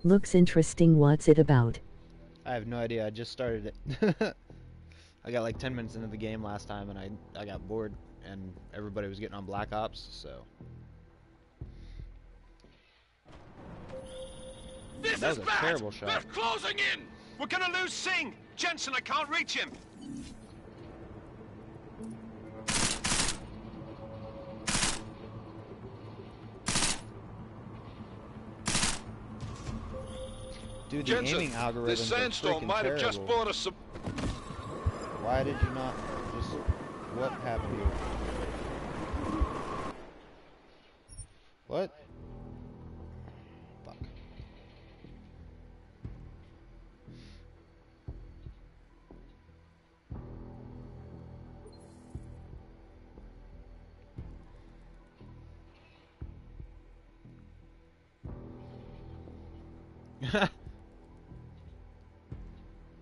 Looks interesting. What's it about? I have no idea. I just started it. I got like 10 minutes into the game last time and I got bored and everybody was getting on Black Ops, so. This That is was a bad! terrible shot. They're closing in! We're gonna lose Singh! Jensen, I can't reach him! Dude, the Jensen, aiming algorithms this sandstorm are might have just terrible. brought us some... Why did you not just... What happened here? What? Fuck.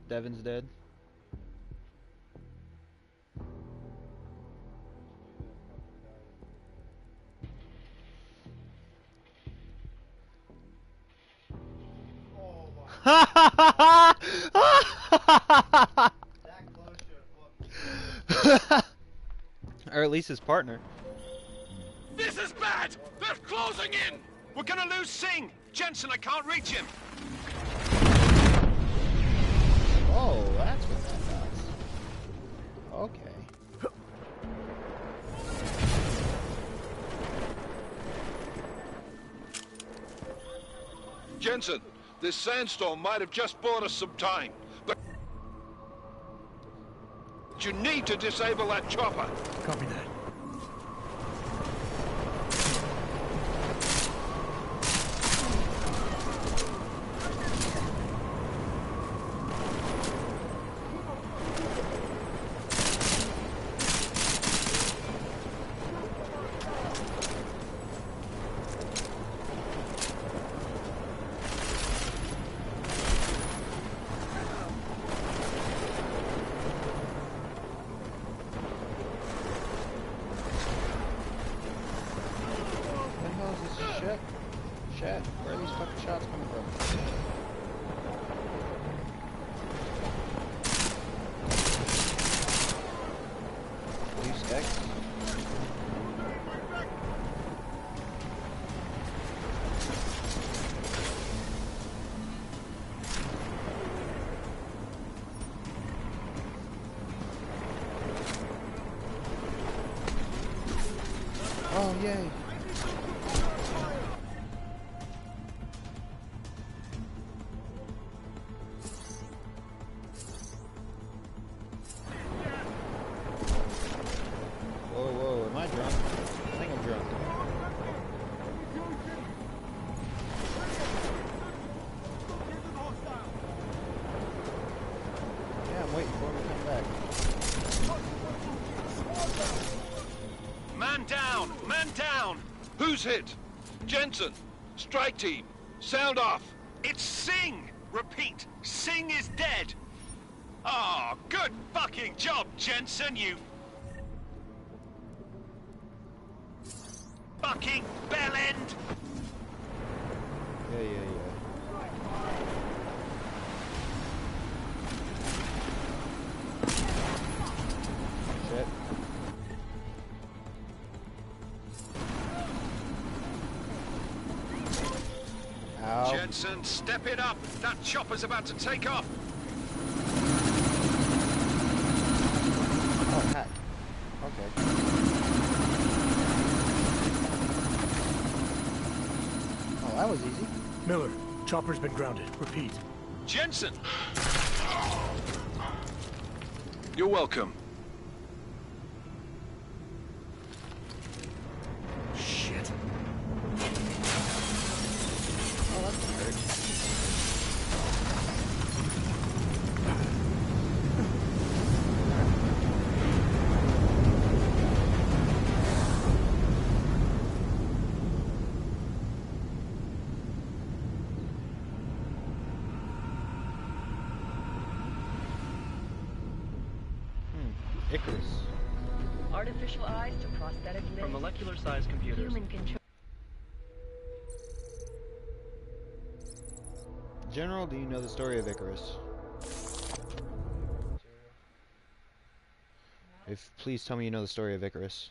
Devin's dead. Or at least his partner. This is bad! They're closing in! We're gonna lose Singh! Jensen, I can't reach him! Oh, that's what that does. Okay. Jensen, this sandstorm might have just bought us some time, but you need to disable that chopper. Copy that. Shit. Where are these fucking shots coming from? Blue sticks? Oh, yay. Whoa, am I drunk? I think I'm drunk. Yeah, I'm waiting for him to come back. Man down! Man down! Who's hit? Jensen! Strike team! Sound off! It's Singh! Repeat, Singh is dead! Oh, good fucking job, Jensen, you... fucking bellend! Yeah. Shit. Ow. Jensen, step it up! That chopper's about to take off! Oh, heck. Okay. Oh, that was easy. Miller, chopper's been grounded. Repeat. Jensen! You're welcome. Shit. Oh, that's weird. Icarus. Artificial eyes to prosthetic limbs. From molecular-sized computers. Human control. General, do you know the story of Icarus? Please tell me you know the story of Icarus.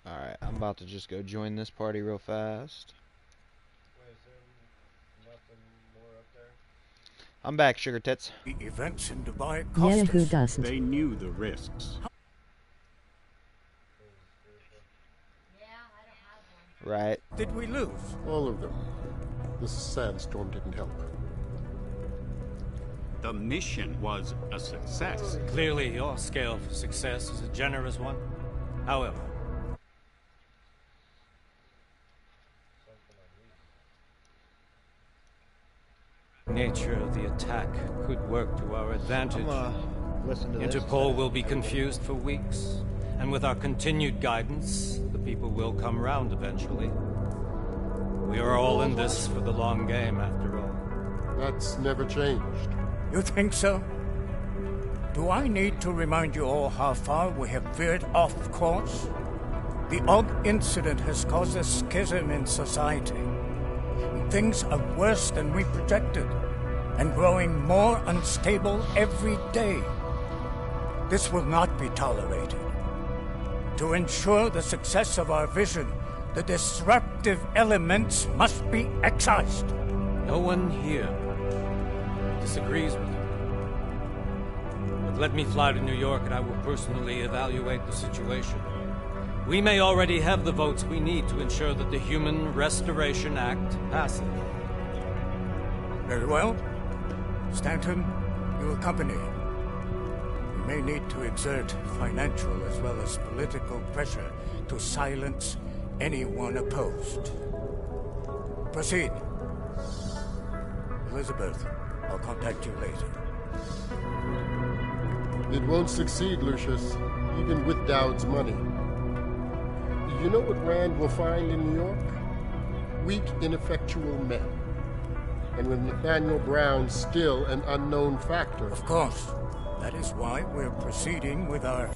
Alright, I'm about to just go join this party real fast. Wait, is there nothing more up there? I'm back, sugar tits. The events in Dubai Yeah, cost who us. doesn't? They knew the risks. Right. Did we lose? All of them. This sandstorm didn't help. The mission was a success. Clearly, your scale for success is a generous one. However, nature of the attack could work to our advantage. Listen to this. Interpol will be confused for weeks, and with our continued guidance, the people will come round eventually. We are all in this for the long game, after all. That's never changed. You think so? Do I need to remind you all how far we have veered off course? The Og incident has caused a schism in society. Things are worse than we projected, and growing more unstable every day. This will not be tolerated. To ensure the success of our vision, the disruptive elements must be excised. No one here disagrees with you. But let me fly to New York and I will personally evaluate the situation. We may already have the votes we need to ensure that the Human Restoration Act passes. Very well. Stanton, you accompany. We may need to exert financial as well as political pressure to silence anyone opposed. Proceed. Elizabeth, I'll contact you later. It won't succeed, Lucius, even with Dowd's money. You know what Rand will find in New York? Weak, ineffectual men. And with Nathaniel Brown still an unknown factor. Of course. That is why we're proceeding with our...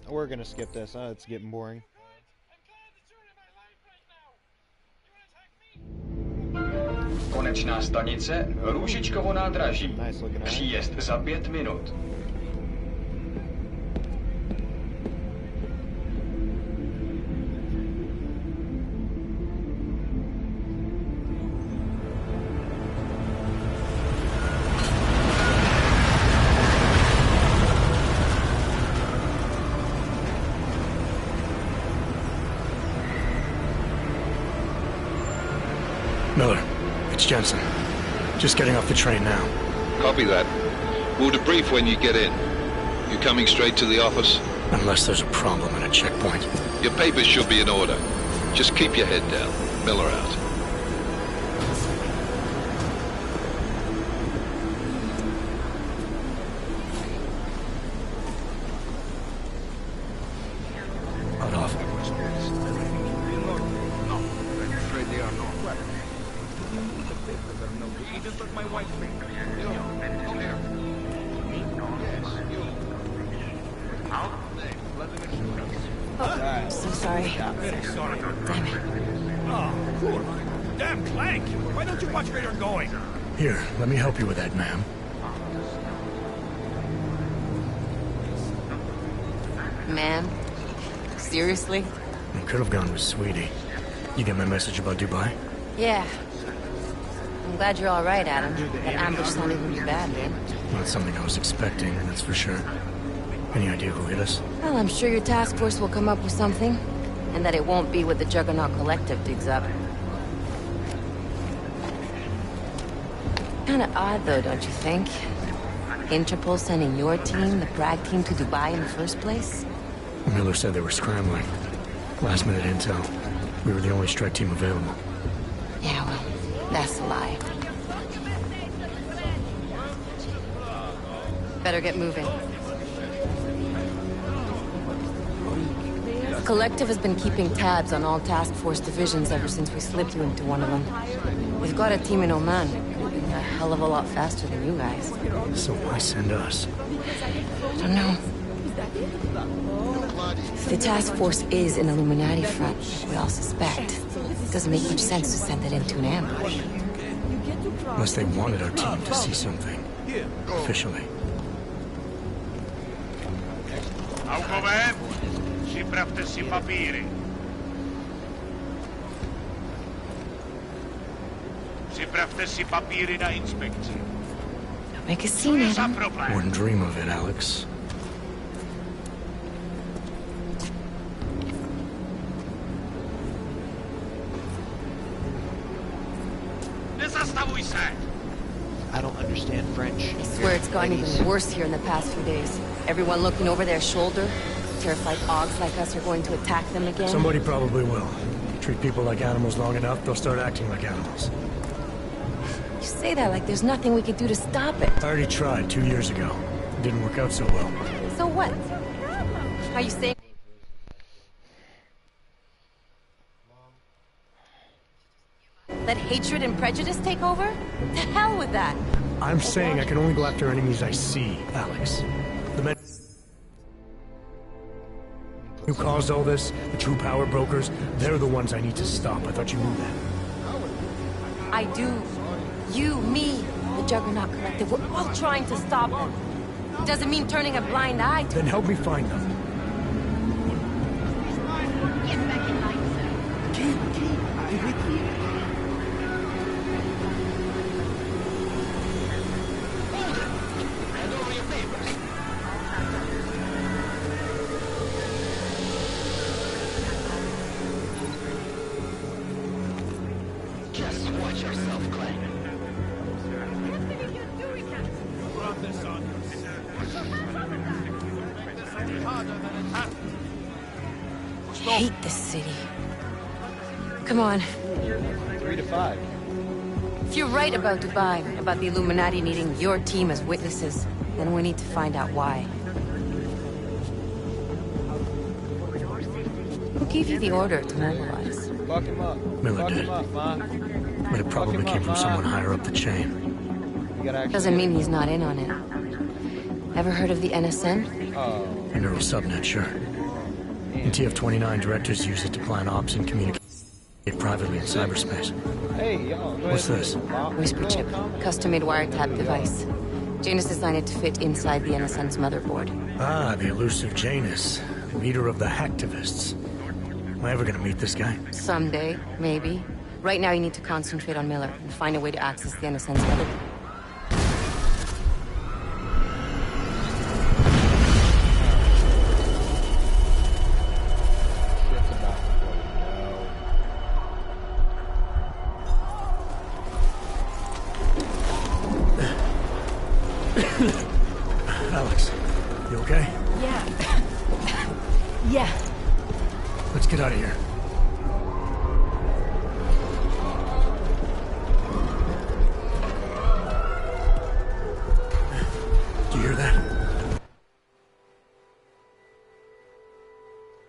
We're gonna skip this. It's getting boring. Konečná stanice Růžičkovo nádraží. Nice looking at. Příjezd za 5 minut. Miller, it's Jensen. Just getting off the train now. Copy that. We'll debrief when you get in. You coming straight to the office? Unless there's a problem at a checkpoint. Your papers should be in order. Just keep your head down. Miller out. Cut off. So sorry. Damn it. Oh, cool. Damn Clank! Why don't you watch where you're going? Here, let me help you with that, ma'am. Ma'am? Seriously? I could have gone with Sweetie. You get my message about Dubai? Yeah. I'm glad you're all right, Adam. That ambush sounded pretty bad, man. Not something I was expecting, that's for sure. Any idea who hit us? Well, I'm sure your task force will come up with something. And that it won't be what the Juggernaut Collective digs up. Kinda odd, though, don't you think? Interpol sending your team, the Bragg team, to Dubai in the first place? Miller said they were scrambling. Last minute intel. We were the only strike team available. Yeah, well, that's a lie. Better get moving. The Collective has been keeping tabs on all task force divisions ever since we slipped you into one of them. We've got a team in Oman, moving a hell of a lot faster than you guys. So why send us? I don't know. If the task force is an Illuminati front, we all suspect, it doesn't make much sense to send it into an ambush. Unless they wanted our team to see something. Officially. Augowe, sprawdźcie si papiery. Sprawdźcie si papiery na inspekcję. Don't make a scene, Adam. Wouldn't dream of it, Alex. I don't understand French. I swear it's gotten even worse here in the past few days. Everyone looking over their shoulder. Terrified Augs like us are going to attack them again. Somebody probably will. Treat people like animals long enough, they'll start acting like animals. You say that like there's nothing we could do to stop it. I already tried 2 years ago. It didn't work out so well. So what? Are you saying... let hatred and prejudice take over? To hell with that! I'm saying I can only go after enemies I see, Alex. The men who caused all this, the true power brokers, they're the ones I need to stop. I thought you knew that. I do. You, me, the Juggernaut Collective, we're all trying to stop them. Doesn't mean turning a blind eye to... Then help me find them. I hate this city. Come on. 3 to 5. If you're right about Dubai, about the Illuminati needing your team as witnesses, then we need to find out why. Who gave you the order to mobilize? Fuck him up. Miller Fuck did. him up, Ma. But it probably came from someone higher up the chain. You gotta actually Doesn't mean he's not in on it. Ever heard of the NSN? Oh. A neural subnet, sure. And TF-29 directors use it to plan ops and communicate privately in cyberspace. Hey, y'all. What's this? Whisper chip. Custom-made wiretap device. Janus designed it to fit inside the NSN's motherboard. Ah, the elusive Janus. Leader of the hacktivists. Am I ever gonna meet this guy? Someday, maybe. Right now you need to concentrate on Miller and find a way to access the NSN's motherboard. Alex, you okay? Yeah. Yeah. Let's get out of here. Do you hear that?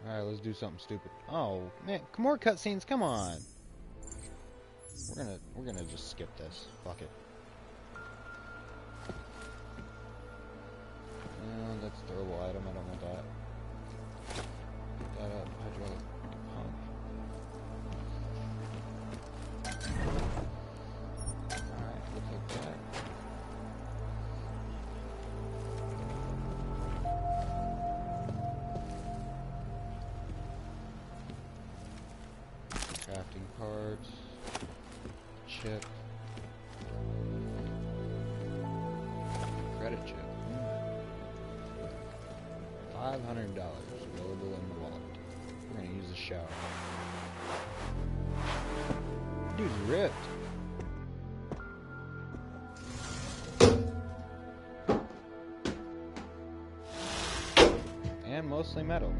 Alright, let's do something stupid. Oh, man, more cutscenes, come on. We're gonna just skip this. Fuck it. That's a throwable item, I don't want that. Pick that up, hydraulic pump. Alright, we'll take that. Crafting parts. Chip. Credit chip. $500 available in the wallet. We're gonna use the shower. Dude's ripped. And mostly metal.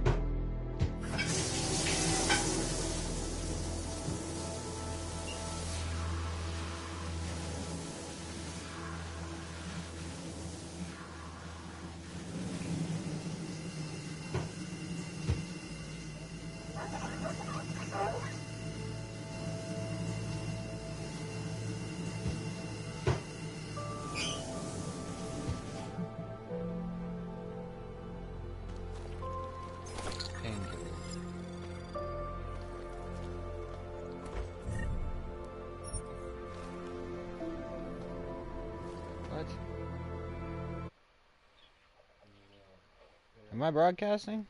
Am I broadcasting?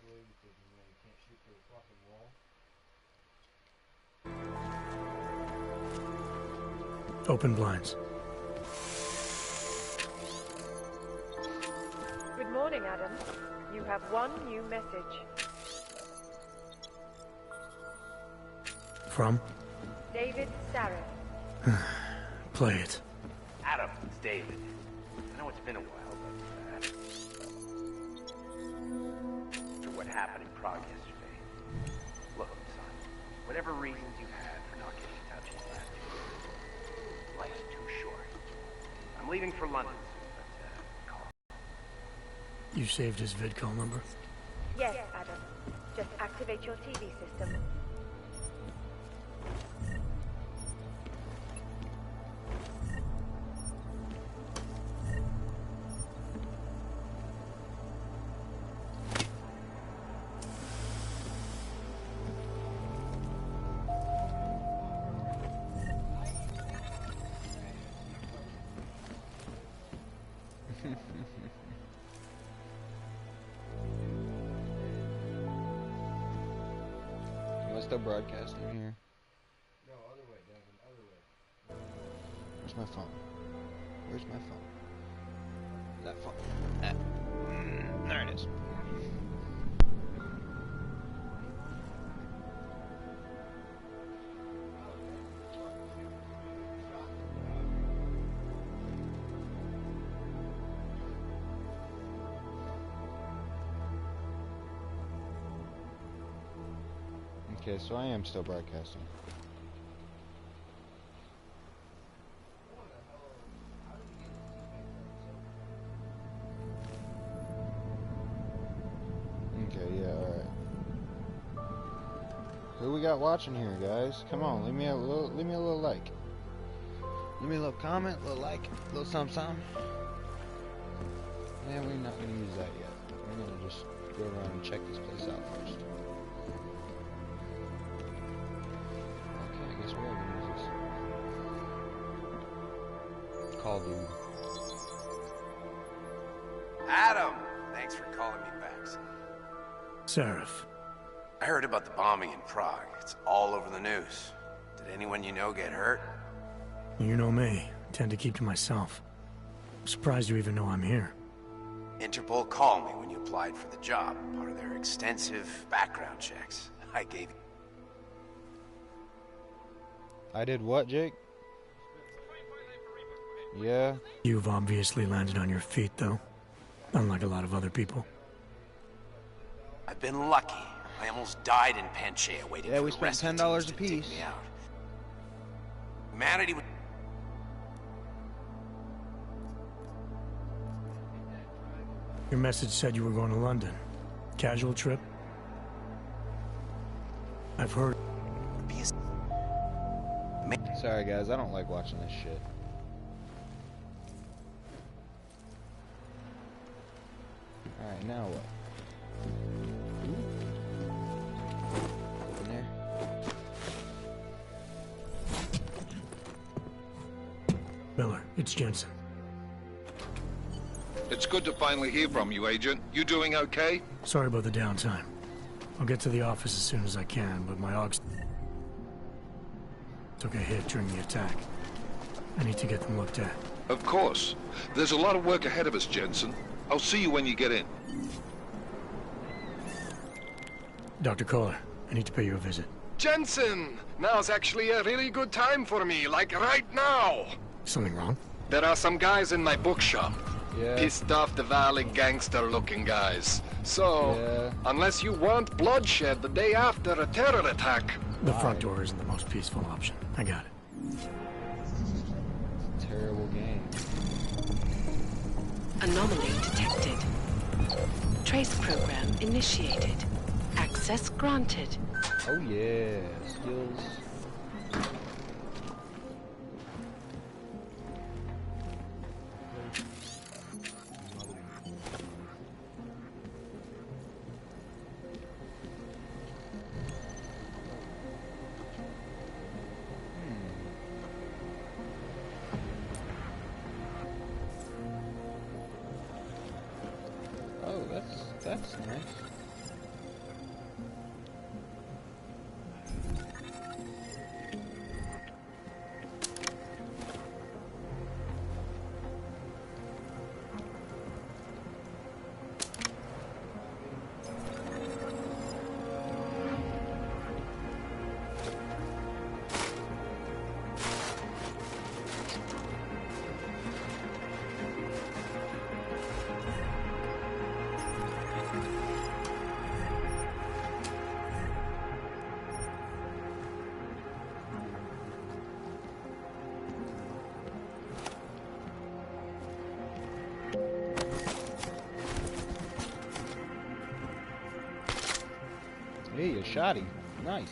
Open blinds. Good morning, Adam. You have one new message. From? David Sarah. Play it. Adam, it's David. I know it's been a while, but after what happened in Prague yesterday. Look, son, whatever reasons you had for not getting in touch these last 2 years, life's too short. I'm leaving for London soon, but call. You saved his vidcall number? Yes, Adam. Just activate your TV system. Am I still broadcasting here? No, other way, Devin, other way. Where's my phone? Where's my phone? That phone. There it is. Okay, so I am still broadcasting. Okay, yeah, alright. Who we got watching here, guys? Come on, leave me a little like. Leave me a little comment, a little like, a little something. Yeah, we're not gonna use that yet. We're gonna just go around and check this place out first. Okay, I guess we are gonna use this. Call dude. Adam! Thanks for calling me back, son. Seraph. I heard about the bombing in Prague. It's all over the news. Did anyone you know get hurt? You know me. I tend to keep to myself. I'm surprised you even know I'm here. Interpol called me when you applied for the job, part of their extensive background checks. I gave you... I did what, Jake? Yeah. You've obviously landed on your feet, though. Unlike a lot of other people. I've been lucky. I almost died in Panchaea waiting for we the spent rescue $10 teams a to dig piece. me out. Humanity would... Your message said you were going to London. Casual trip? I've heard... Sorry guys, I don't like watching this shit. Alright, now what? Open there. Miller, it's Jensen. It's good to finally hear from you, Agent. You doing okay? Sorry about the downtime. I'll get to the office as soon as I can, but my AUGs took a hit during the attack. I need to get them looked at. Of course. There's a lot of work ahead of us, Jensen. I'll see you when you get in. Dr. Kohler, I need to pay you a visit. Jensen! Now's actually a really good time for me, like right now! Something wrong? There are some guys in my bookshop. Yeah. Pissed off the valley gangster-looking guys. So, unless you want bloodshed the day after a terror attack... The front door isn't the most peaceful option. I got it. Terrible game. Anomaly detected. Trace program initiated. Access granted. Oh yeah, skills. That's nice. Hey, a shotty. Nice.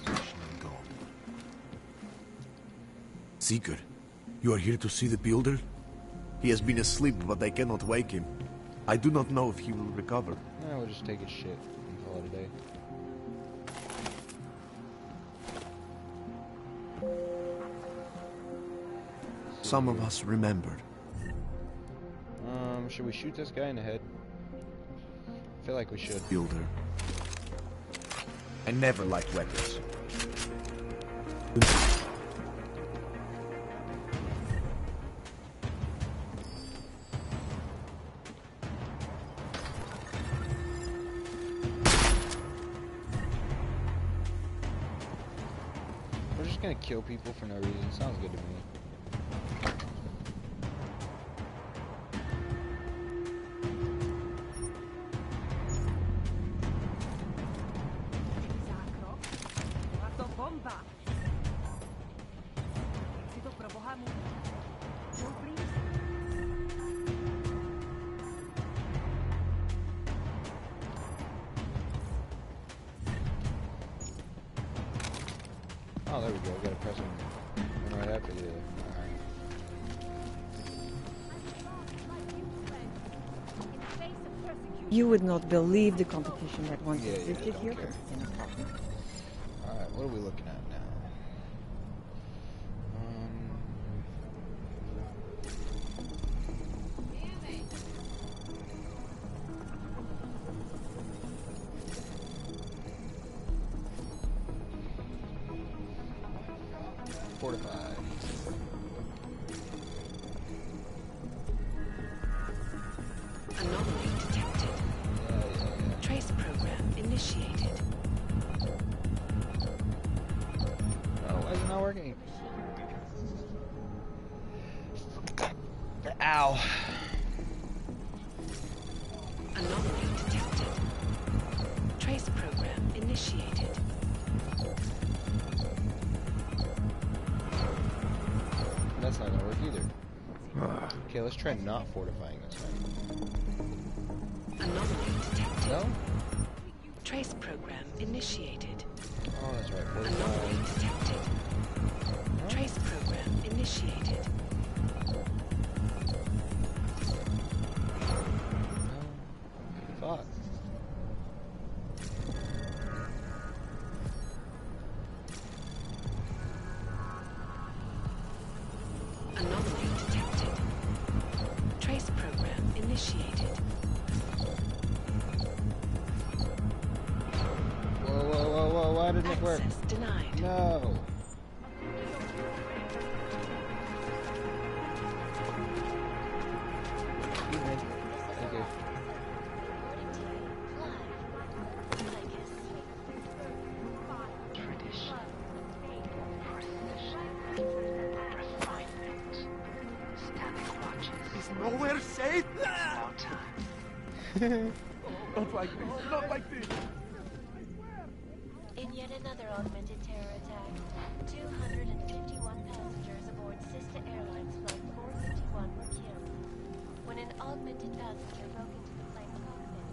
Seeker, you are here to see the builder? He has been asleep, but I cannot wake him. I do not know if he will recover. Yeah, we'll just take his shit and call it a day. Some of us remembered. Should we shoot this guy in the head? I feel like we should. Builder. I never liked weapons. We're just gonna kill people for no reason. Sounds good to me. Oh, there we go. We gotta press one right after the other. You would not believe the competition that once existed here. Alright, what are we looking at now? 45. Anomaly detected. Trace program initiated. Oh, why is it not working? Ow. Anomaly detected. Trace program initiated. That's not gonna work either. Okay, let's try not fortifying this one. Anomaly detected. No? Trace program initiated. Oh, that's right. Anomaly detected. Trace program initiated. Fuck. Anomaly detected. Trace program initiated. Whoa, whoa, whoa, whoa, why didn't it work? Access denied. No. Excuse me. Thank you. Is nowhere safe? About time. Not like this. Not like this. In yet another augmented terror attack, 251 passengers aboard Sister Airlines Flight 451 were killed when an augmented passenger broke into the plane's cockpit.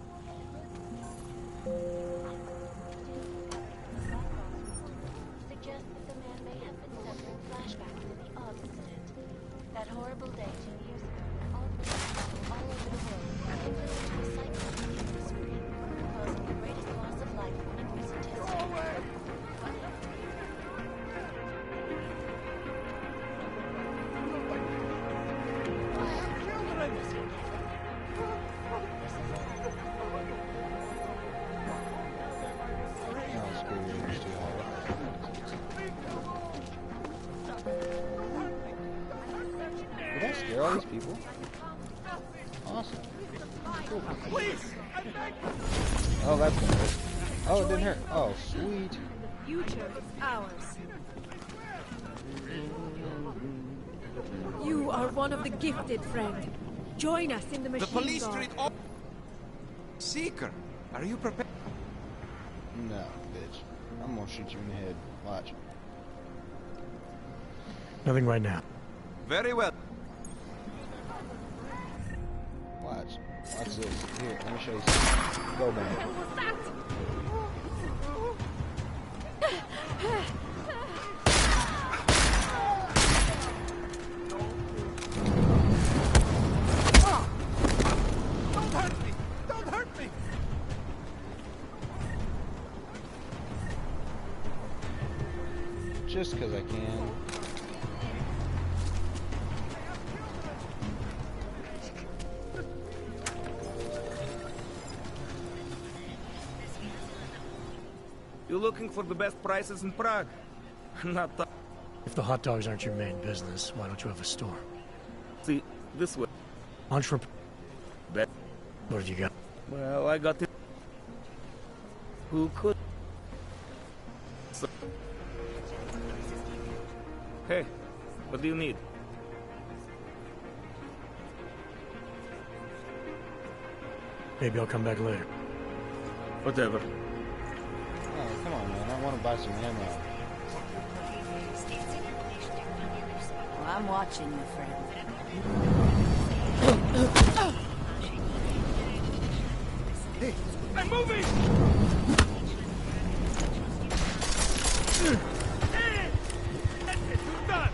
Suggests that the man may have been suffering flashbacks to the Aug incident. That horrible day 2 years ago when augmented all over the world converted to a cycle of industry, causing the greatest loss of life in recent history. scare all these people. Awesome. Cool. Oh, that's gonna hurt. Oh, it didn't hurt. Oh, sweet. The future is ours. You are one of the gifted, friend. Join us in the machine The police guard. street. Seeker, are you prepared? No, bitch. I'm gonna shoot you in the head. Watch. Nothing right now. Very well. Watch. Watch this. Here, let me show you something. Go, man. Don't hurt me! Don't hurt me! Just because I can. You looking for the best prices in Prague? Not that. If the hot dogs aren't your main business, why don't you have a store? See, this way. Entrepreneur. Bet. What have you got? Well, I got it. Who could? So... Hey, what do you need? Maybe I'll come back later. Whatever. Oh, come on, man. I want to buy some ammo. Well, I'm watching you, friend. Hey, I'm moving! That's it, you're done!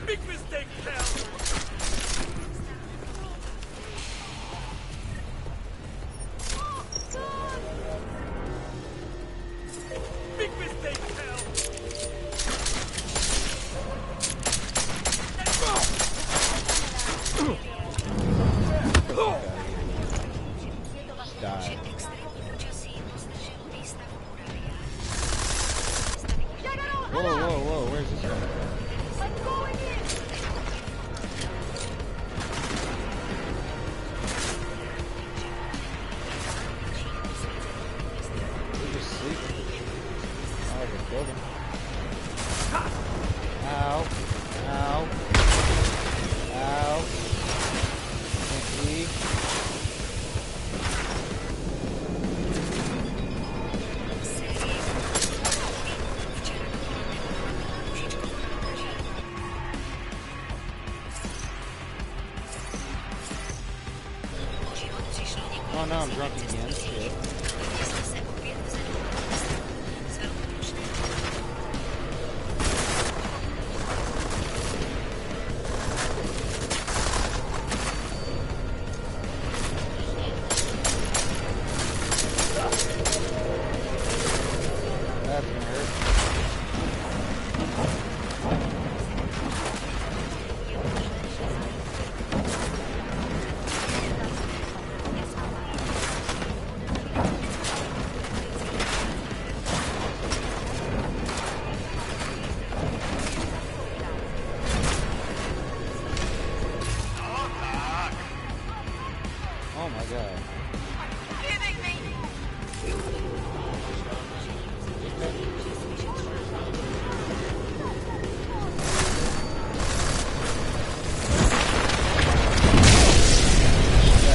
Big mistake, pal! Big mistake, pal! Die. Whoa, whoa, whoa, where's this going? We're just sleeping. Oh, they killed him. Ow. Ow. Ow. Can't see. Oh no, I'm drunk again. Shit. That's gonna hurt. Oh my god. Get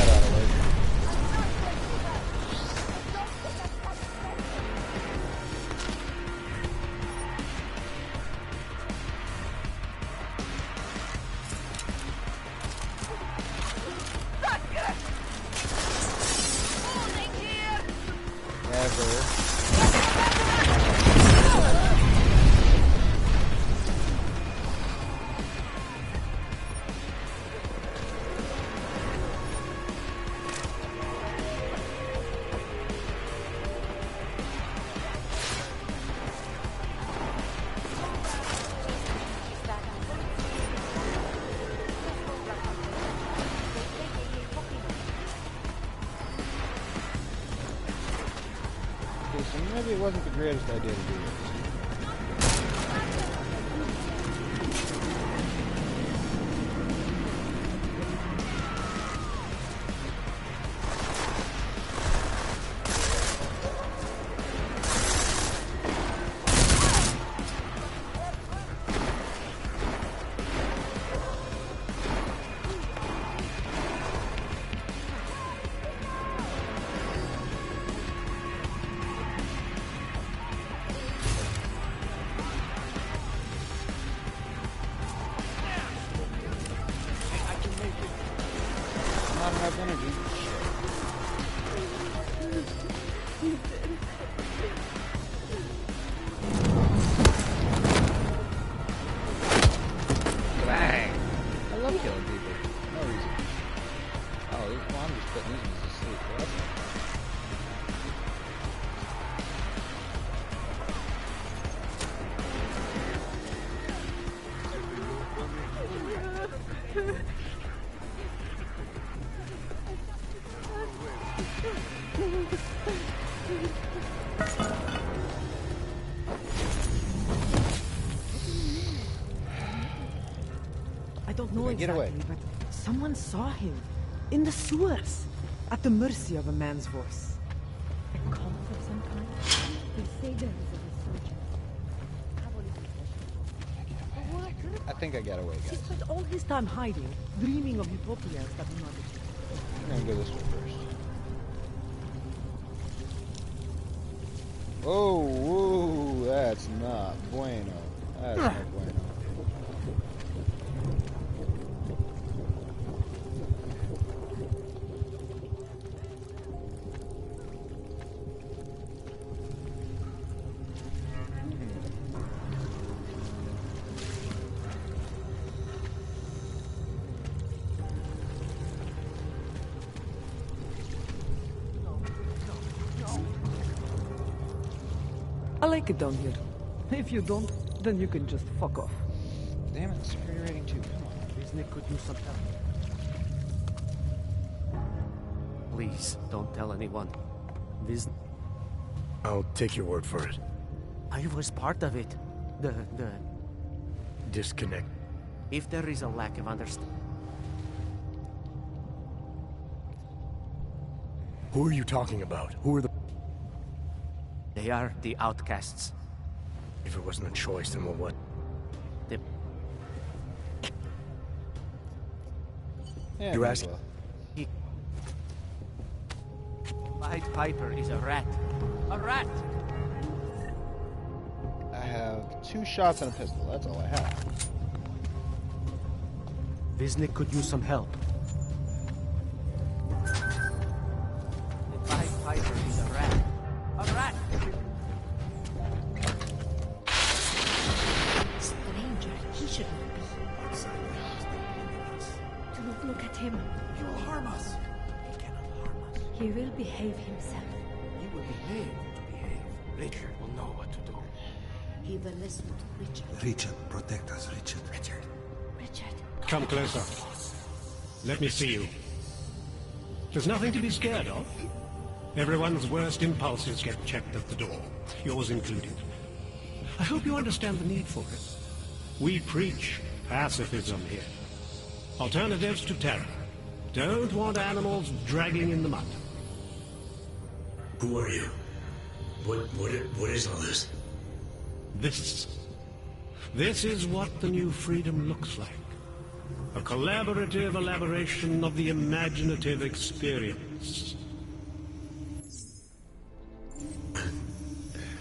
out of the way. Never. Maybe it wasn't the greatest idea to do this. Not enough energy. Bang! I love killing people. No reason. Oh, well, I'm just putting these ones to sleep. Well, that's not I don't know Get away. exactly, but someone saw him in the sewers, at the mercy of a man's voice. A cult of some kind? They say there is a resurgence. I think I got away, He guys. spent all his time hiding, dreaming of utopias that do not exist. I'm gonna go this way first. Oh, whoa, that's not bueno. That's not bueno. I like it down here. If you don't, then you can just fuck off. Damn it, security rating 2. Come on. Nick could use some help. Please, don't tell anyone. This... I'll take your word for it. I was part of it. The... Disconnect. If there is a lack of understanding... Who are you talking about? Who are the... They are the outcasts. If it wasn't a choice, then what? The... Yeah, You're asking... Pied Piper is a rat. A rat! I have 2 shots and a pistol. That's all I have. Visnik could use some help. The Pied Piper is a rat. A rat! Stranger, he should not be. Do not look at him. He will harm us. He cannot harm us. He will behave himself. He will behave to behave. Richard will know what to do. He will listen to Richard. Richard, protect us, Richard. Richard. Come closer. Let me see you. There's nothing to be scared of. Everyone's worst impulses get checked at the door, yours included. I hope you understand the need for it. We preach pacifism here. Alternatives to terror. Don't want animals dragging in the mud. Who are you? What is all this? This is what the new freedom looks like. A collaborative elaboration of the imaginative experience.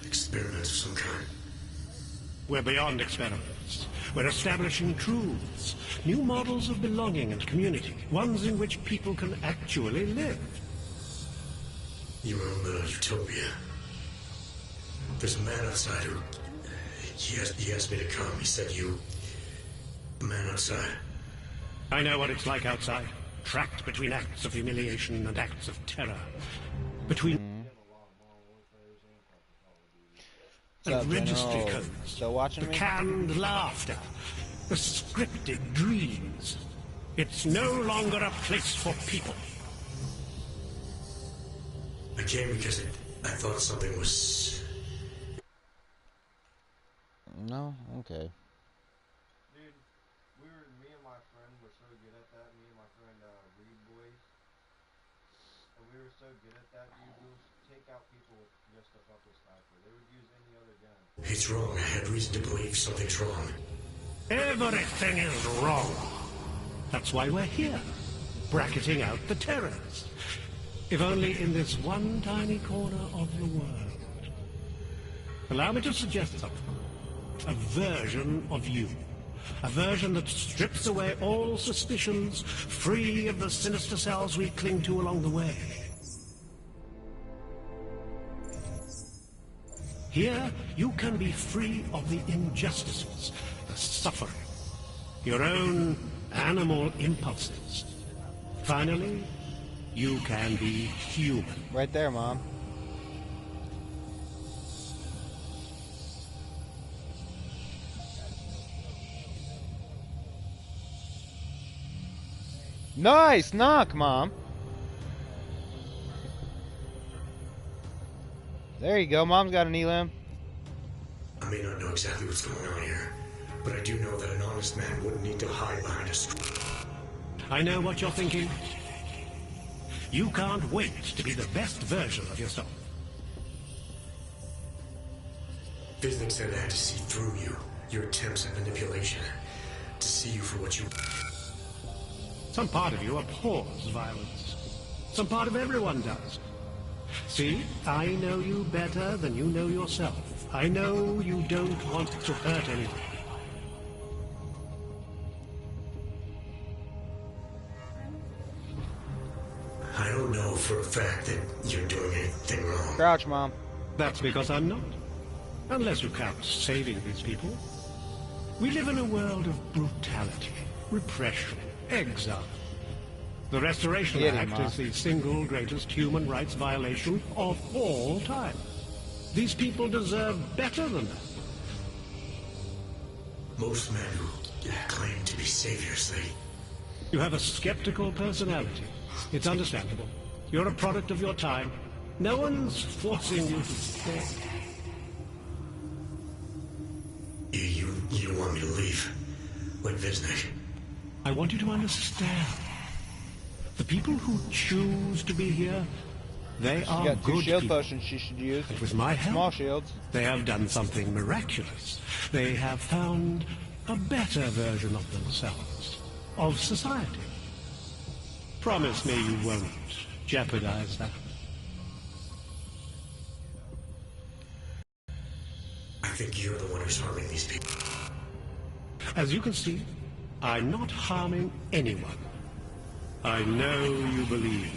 Experiment of some kind. We're beyond experiments. We're establishing truths, new models of belonging and community, ones in which people can actually live. You were in the utopia. There's a man outside who... He asked me to come. He said you... The man outside. I know what it's like outside. Trapped between acts of humiliation and acts of terror. Between... And registry codes. Still watching the me? canned laughter. The scripted dreams. It's no longer a place for people. I came because I thought something was No? Okay. Dude, me and my friend were so good at that. Me and my friend, Reed Boys. And we were so good at that, dude. We would take out people just to fuck with Sniper. They would use any other gun. It's wrong. I have reason to believe something's wrong. Everything is wrong. That's why we're here, bracketing out the terrors. If only in this one tiny corner of the world. Allow me to suggest something. A version of you. A version that strips away all suspicions, free of the sinister cells we cling to along the way. Here, you can be free of the injustices, the suffering, your own animal impulses. Finally, you can be human. Right there, Mom. Nice knock, Mom. There you go. Mom's got an elim. I may not know exactly what's going on here, but I do know that an honest man wouldn't need to hide behind a I know what you're thinking. You can't wait to be the best version of yourself. Visnick said I had to see through you, your attempts at manipulation, to see you for what you... Some part of you abhors violence. Some part of everyone does. See, I know you better than you know yourself. I know you don't want to hurt anyone. I don't know for a fact that you're doing anything wrong. Crouch, Mom. That's because I'm not. Unless you count saving these people. We live in a world of brutality, repression, exile. The Restoration Act is the single greatest human rights violation of all time. These people deserve better than that. Most men who claim to be saviors, You have a skeptical personality. It's understandable. You're a product of your time. No one's forcing you to stay. You want me to leave? Like Visnick? I want you to understand. The people who choose to be here, they are got two good shield people. potions she should use. And with my help, Small shields. They have done something miraculous. They have found a better version of themselves, of society. Promise me you won't jeopardize that. I think you're the one who's harming these people. As you can see, I'm not harming anyone. I know you believe me.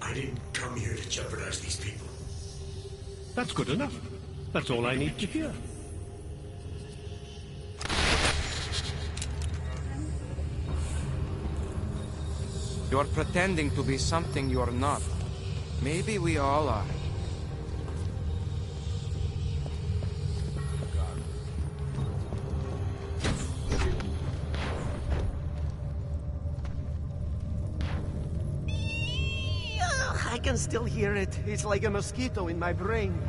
I didn't come here to jeopardize these people. That's good enough. That's all I need to hear. You're pretending to be something you're not. Maybe we all are. I can still hear it. It's like a mosquito in my brain.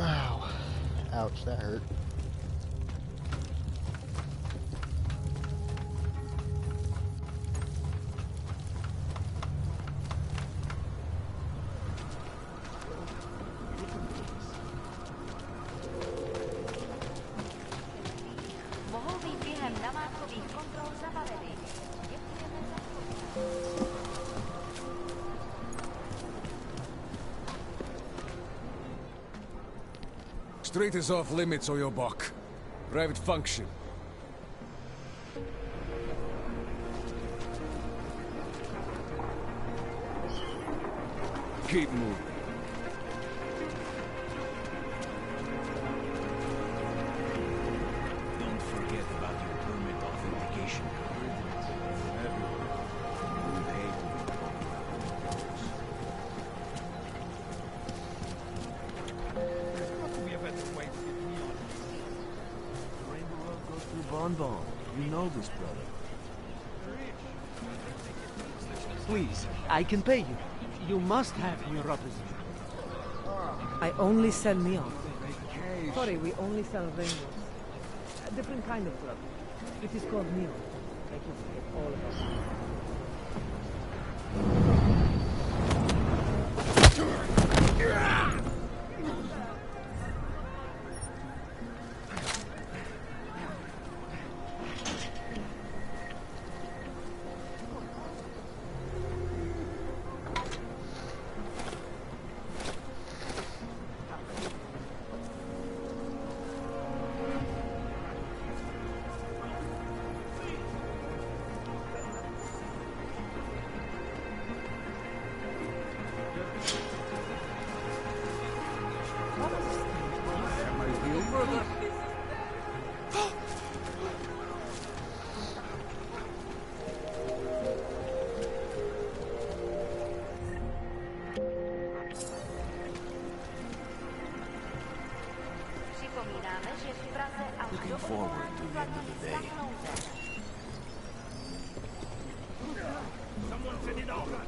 Ow. Ouch, that hurt. Mohou být během namátkových kontrol zabaveny. Děkujeme za spolupráci. Street is off limits or you're buck. Private function. Keep moving. Don't forget about this brother? Please, I can pay you. You must have your representative. I only sell neon. Sorry, we only sell rainbows. A different kind of club. It is called neon. Make you forget all about it. Looking forward to the end of the day. Someone send it over.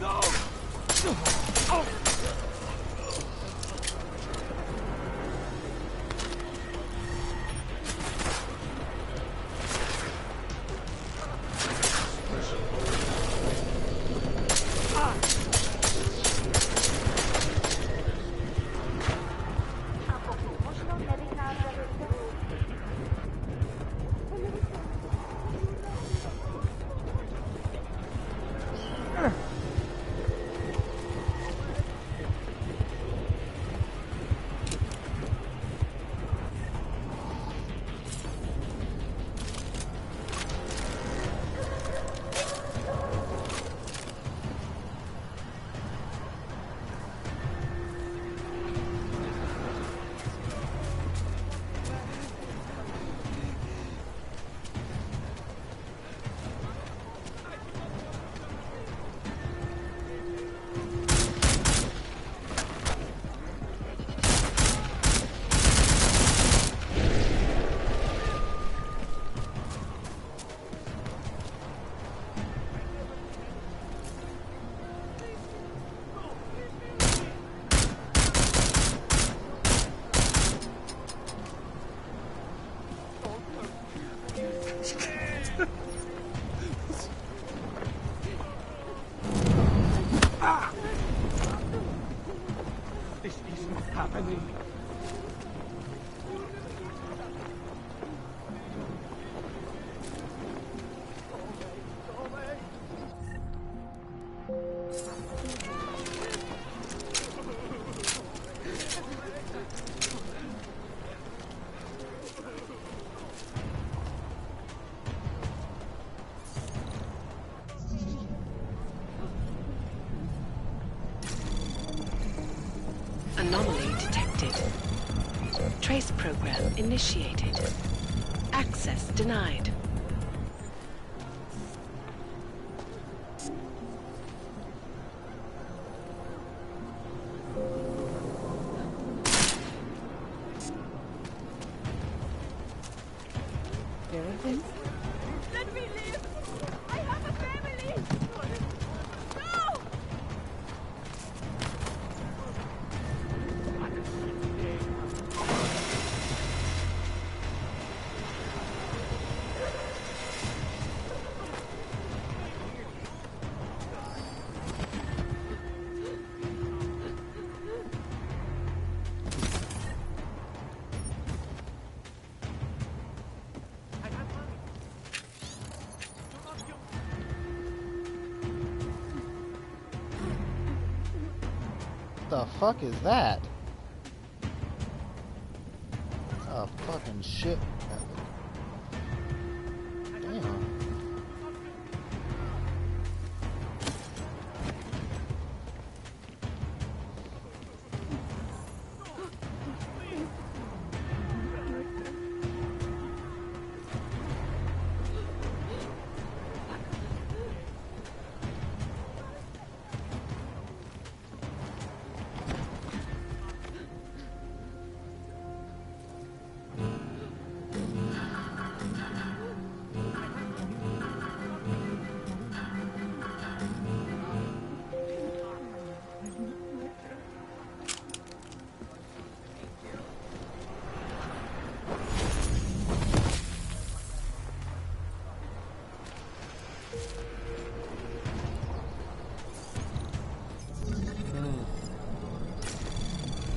No! Oh! This is not happening. Anomaly detected. Trace program initiated. Access denied. Everything? Let me live! I have a family! No! the fuck is that? Oh, fucking shit. Damn.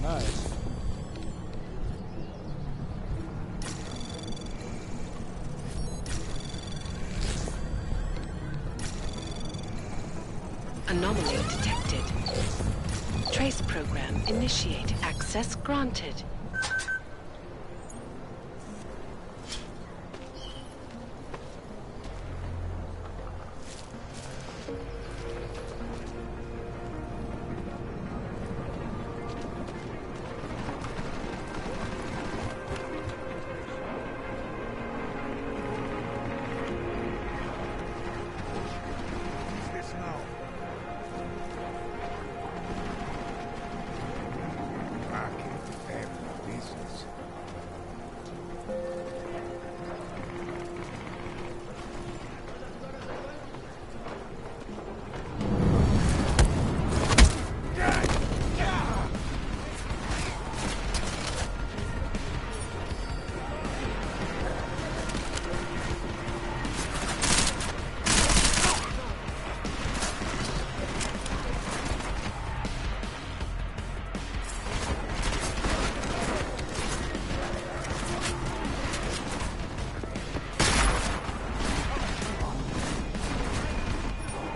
Nice. Anomaly detected. Trace program initiated. Access granted.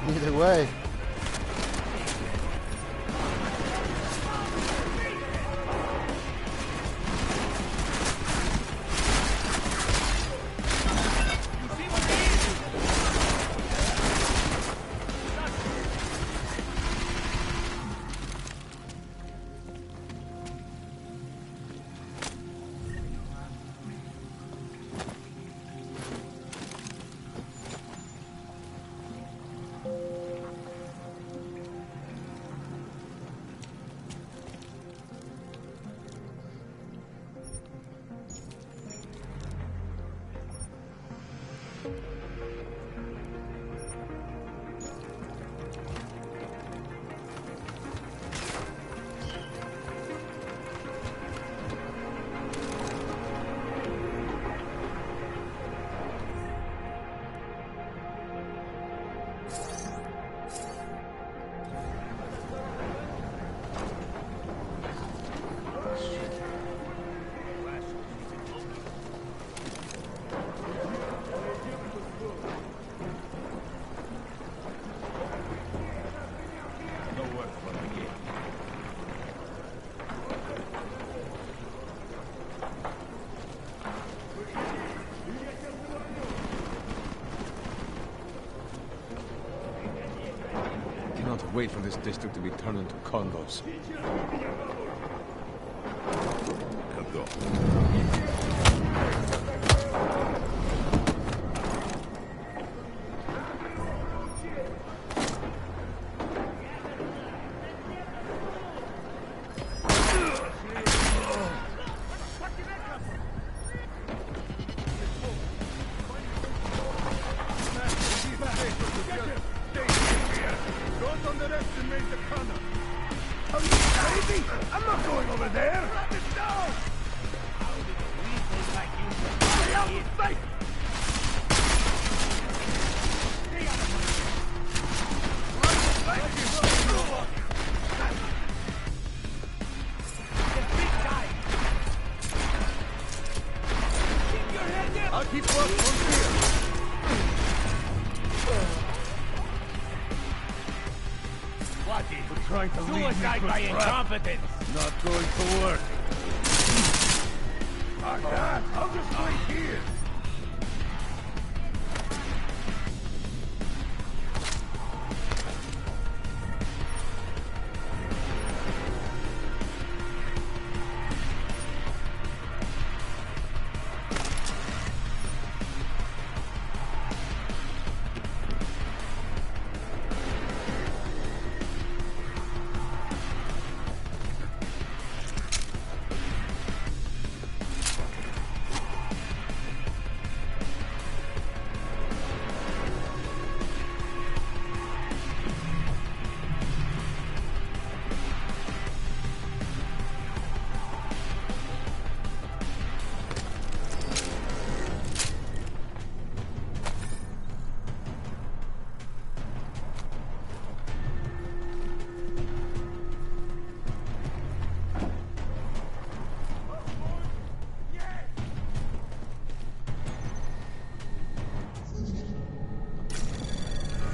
Either way. Wait for this district to be turned into condos. Don't underestimate the cannon. Are you crazy? I'm not going over there. Let it down. Stay out of sight. I'll keep work on here. Watch it. We're trying trying to lead me Suicide to a by trap. incompetence. Not going to work. I'll just wait here.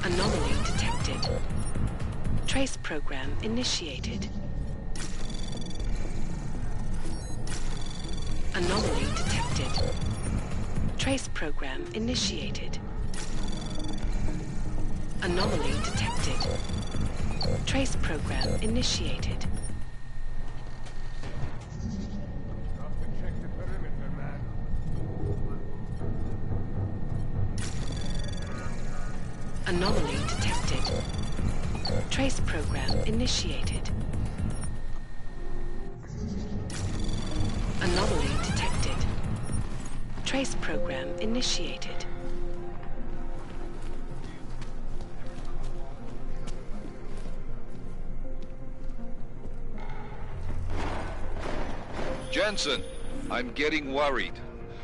Anomaly detected. Trace program initiated. Anomaly detected. Trace program initiated. Anomaly detected. Trace program initiated. Check the perimeter, man. Anomaly detected. Trace program initiated. Anomaly detected. Trace program initiated. Jensen, I'm getting worried.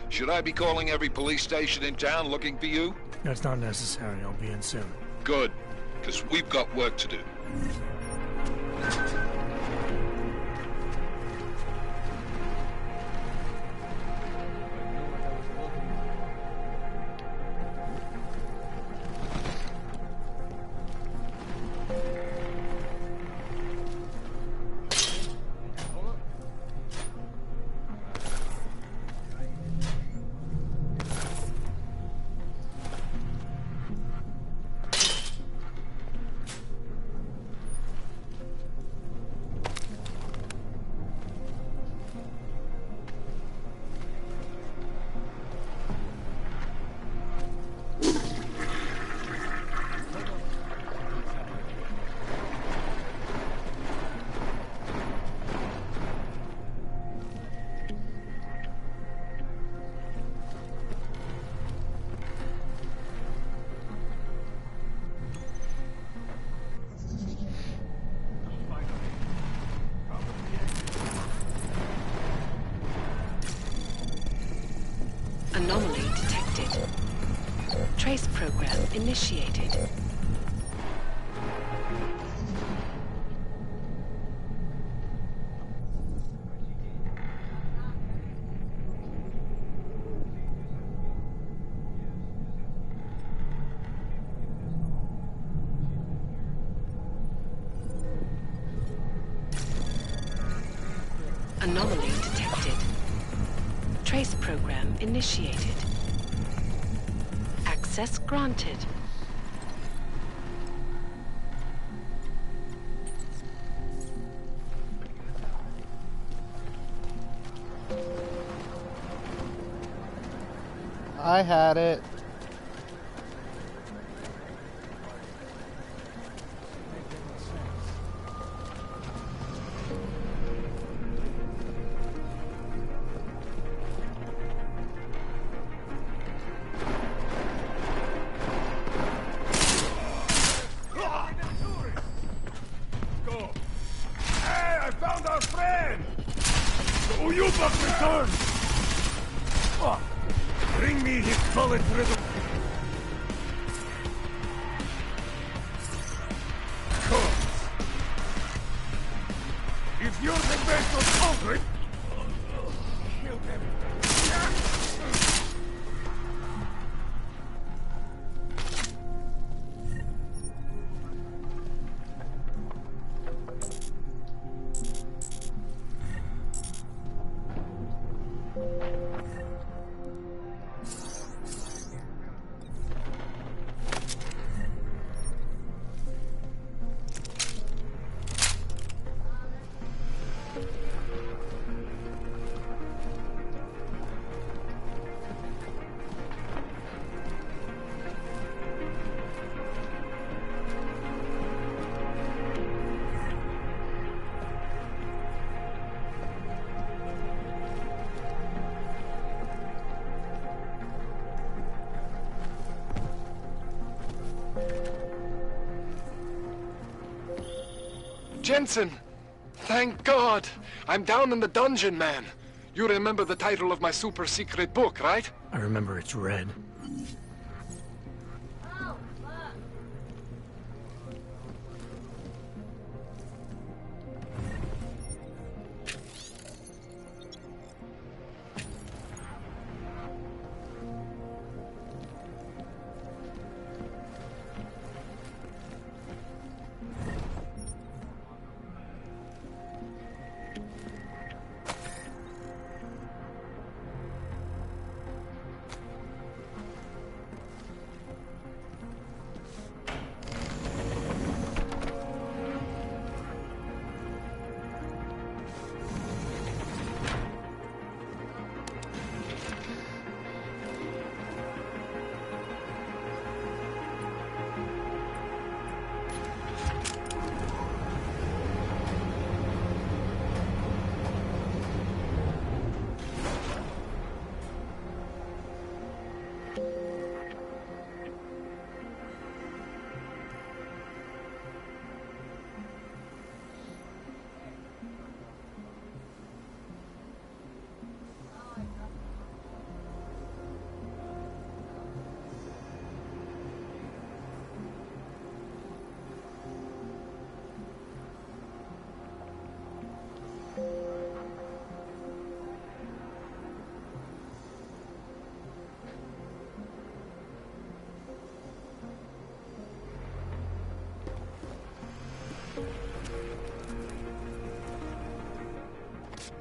Should I be calling every police station in town looking for you? That's not necessary. I'll be in soon. Good, because we've got work to do. Anomaly detected. Trace program initiated. Anomaly detected. Trace program initiated. Access granted. I had it. Go. Hey, I found our friend! The Uyubak returned! Bring me his bullet-riddled... corpse. If you're the best of culprit, kill them. Jensen! Thank God! I'm down in the dungeon, man. You remember the title of my super secret book, right? I remember it's red.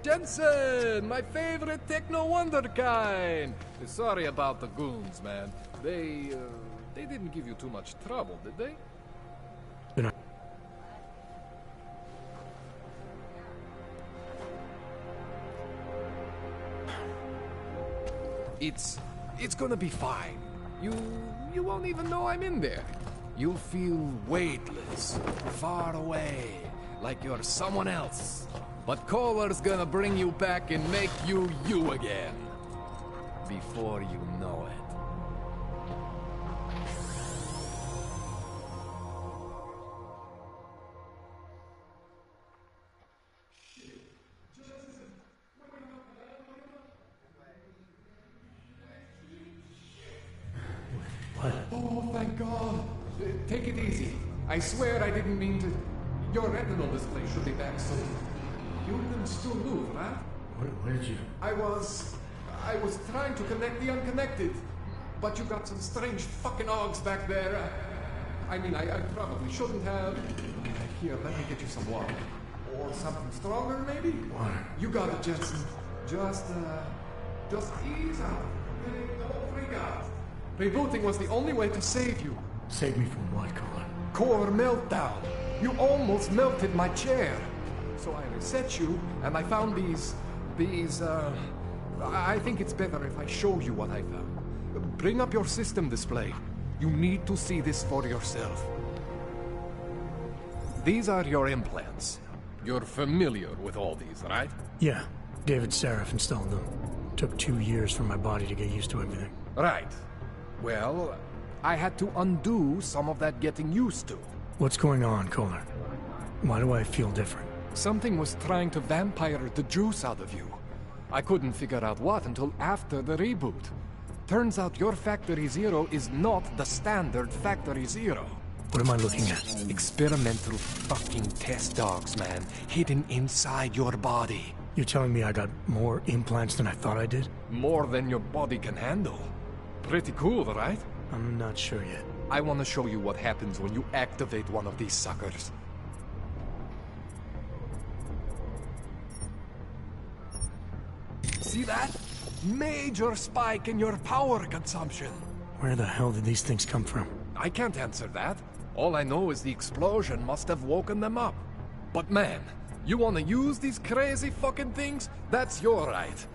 Jensen, my favorite techno wonderkind. Sorry about the goons, man. They didn't give you too much trouble, did they? It's gonna be fine. You won't even know I'm in there. You'll feel weightless, far away, like you're someone else. But Kohler's gonna bring you back and make you you again. Before you know it. What? Oh, thank God. Take it easy. I swear I didn't mean to. Your retinal display should be back soon. You can still move, right? Where did you? I was trying to connect the unconnected, but you got some strange fucking ogs back there. I mean, I probably shouldn't have. Here, let me get you some water. Or something stronger, maybe? Water. You got it, Jensen. Just ease out. Don't freak out. Rebooting was the only way to save you. Save me from what, Kohler? Core meltdown. You almost melted my chair. So I reset you, and I found these, I think it's better if I show you what I found. Bring up your system display. You need to see this for yourself. These are your implants. You're familiar with all these, right? Yeah. David Seraph installed them. Took 2 years for my body to get used to everything. Right. Well, I had to undo some of that getting used to. What's going on, Kohler? Why do I feel different? Something was trying to vampire the juice out of you. I couldn't figure out what until after the reboot. Turns out your Factory Zero is not the standard Factory Zero. What am I looking at? Experimental fucking test dogs, man. Hidden inside your body. You're telling me I got more implants than I thought I did? More than your body can handle. Pretty cool, right? I'm not sure yet. I want to show you what happens when you activate one of these suckers. See that? Major spike in your power consumption. Where the hell did these things come from? I can't answer that. All I know is the explosion must have woken them up. But man, you want to use these crazy fucking things? That's your right.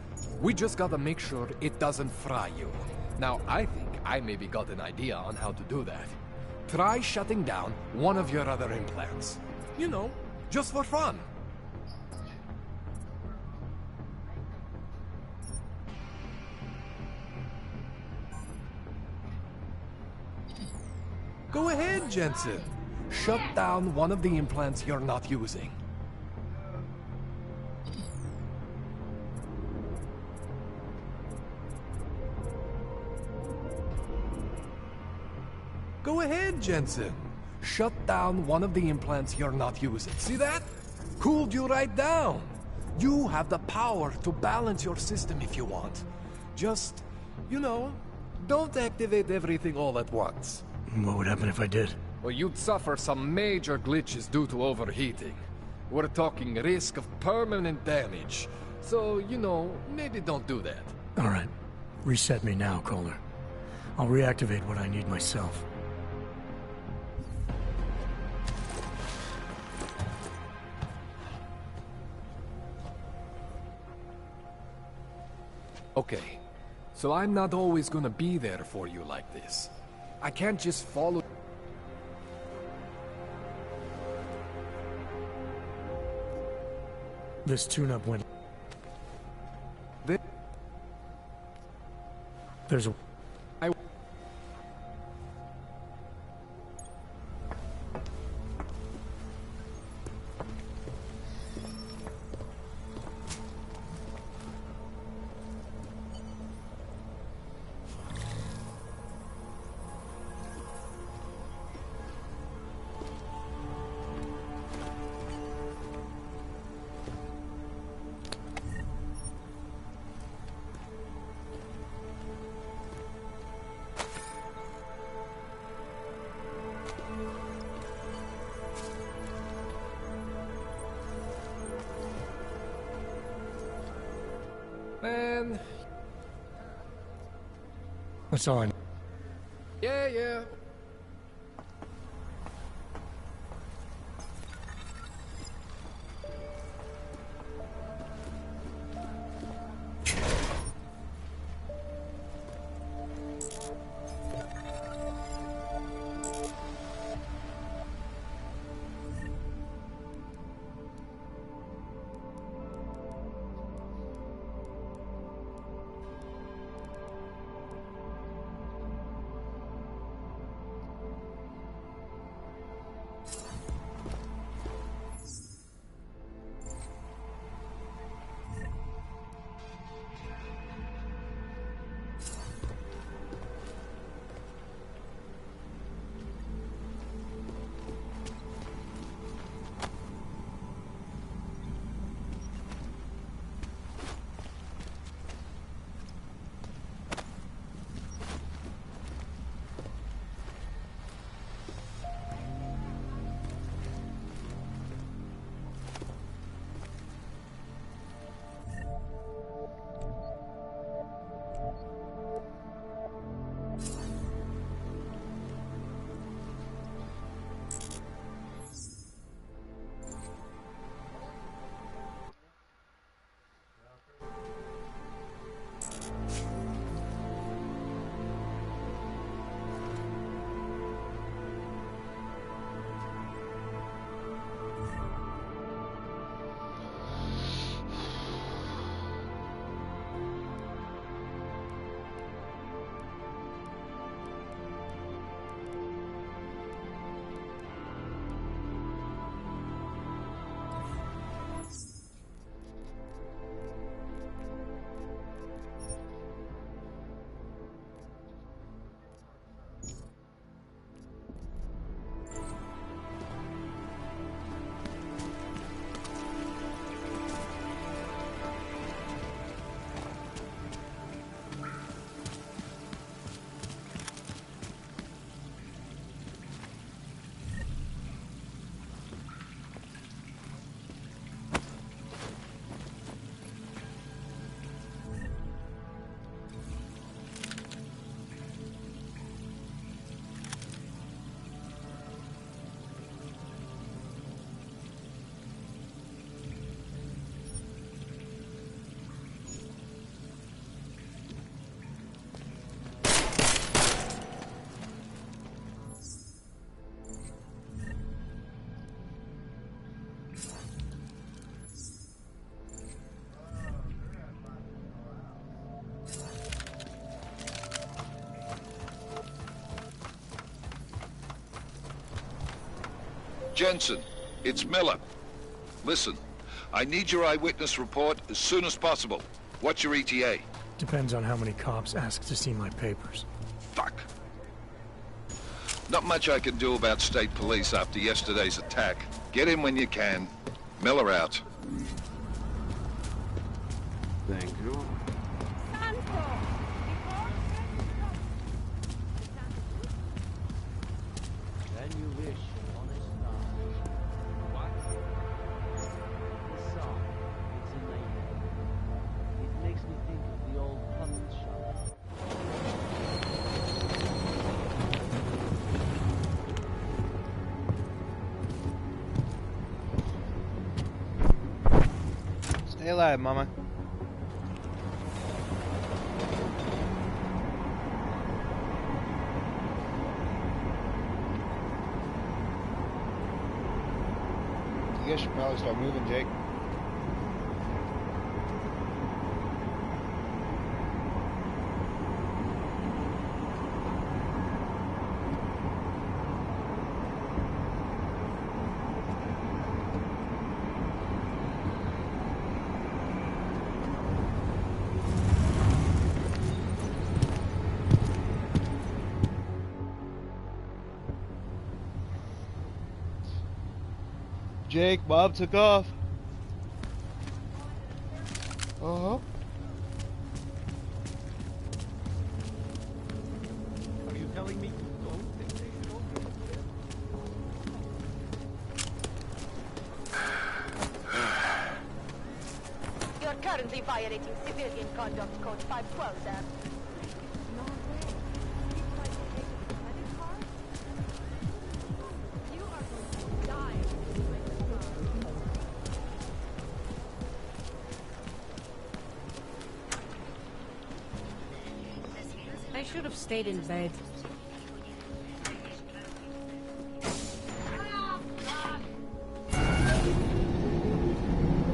We just gotta make sure it doesn't fry you. Now, I think I maybe got an idea on how to do that. Try shutting down one of your other implants. You know, just for fun. Go ahead, Jensen. shut down one of the implants you're not using. Go ahead, Jensen. Shut down one of the implants you're not using. See that? Cooled you right down. You have the power to balance your system if you want. Just, you know, don't activate everything all at once. What would happen if I did? Well, you'd suffer some major glitches due to overheating. We're talking risk of permanent damage. So, you know, maybe don't do that. Alright. Reset me now, Kohler. I'll reactivate what I need myself. Okay, so I'm not always gonna be there for you like this. I can't just follow... This tune-up went... There's a... Man... That's all I know. Yeah. Jensen, it's Miller. Listen, I need your eyewitness report as soon as possible. What's your ETA? Depends on how many cops ask to see my papers. Fuck. Not much I can do about state police after yesterday's attack. Get in when you can. Miller out. Thank you. Then you wish on a star. What? This song, it's in my head. It makes me think of the old puppet shop. Stay alive, mama. You guys should probably start moving, Jake. Jake, Bob took off. Uh-huh. Are you telling me you don't think they should all be You're currently violating Civilian Conduct Code 512, sir. No way. He's like taking a credit card? You are going to die if you make this wrong. I should have stayed in bed.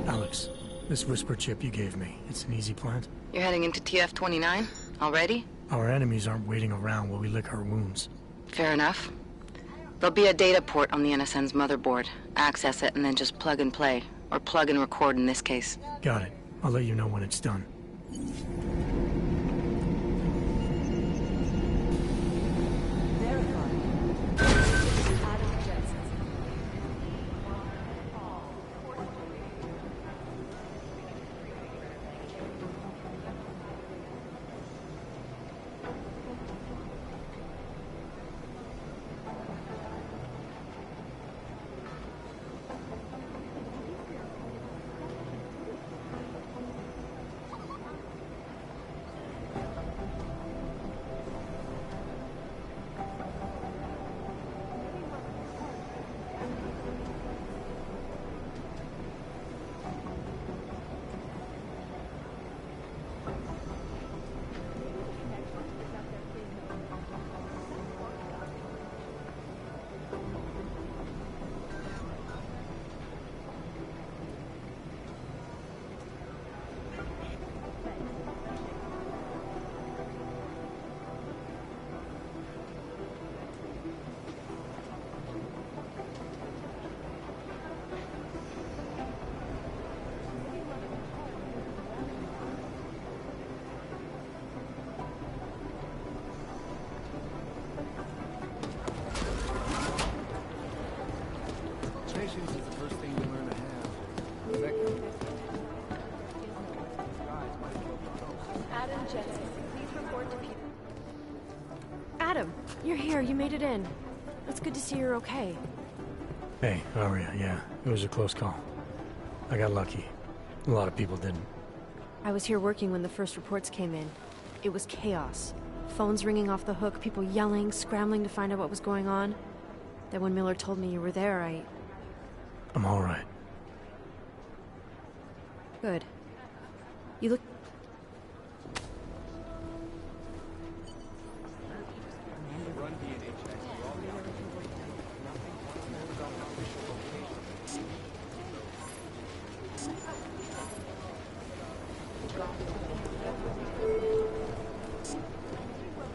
Alex, this whisper chip you gave me, it's an easy plant. You're heading into TF-29 already? Our enemies aren't waiting around while we lick our wounds. Fair enough. There'll be a data port on the NSN's motherboard. Access it and then just plug and play. Or plug and record in this case. Got it. I'll let you know when it's done. Patience is the first thing you learn to have. Adam Jensen, please report to people. Adam, you're here. You made it in. It's good to see you're okay. Hey, how are you? Yeah, it was a close call. I got lucky. A lot of people didn't. I was here working when the first reports came in. It was chaos. Phones ringing off the hook, people yelling, scrambling to find out what was going on. Then when Miller told me you were there, I'm all right. Good. You look...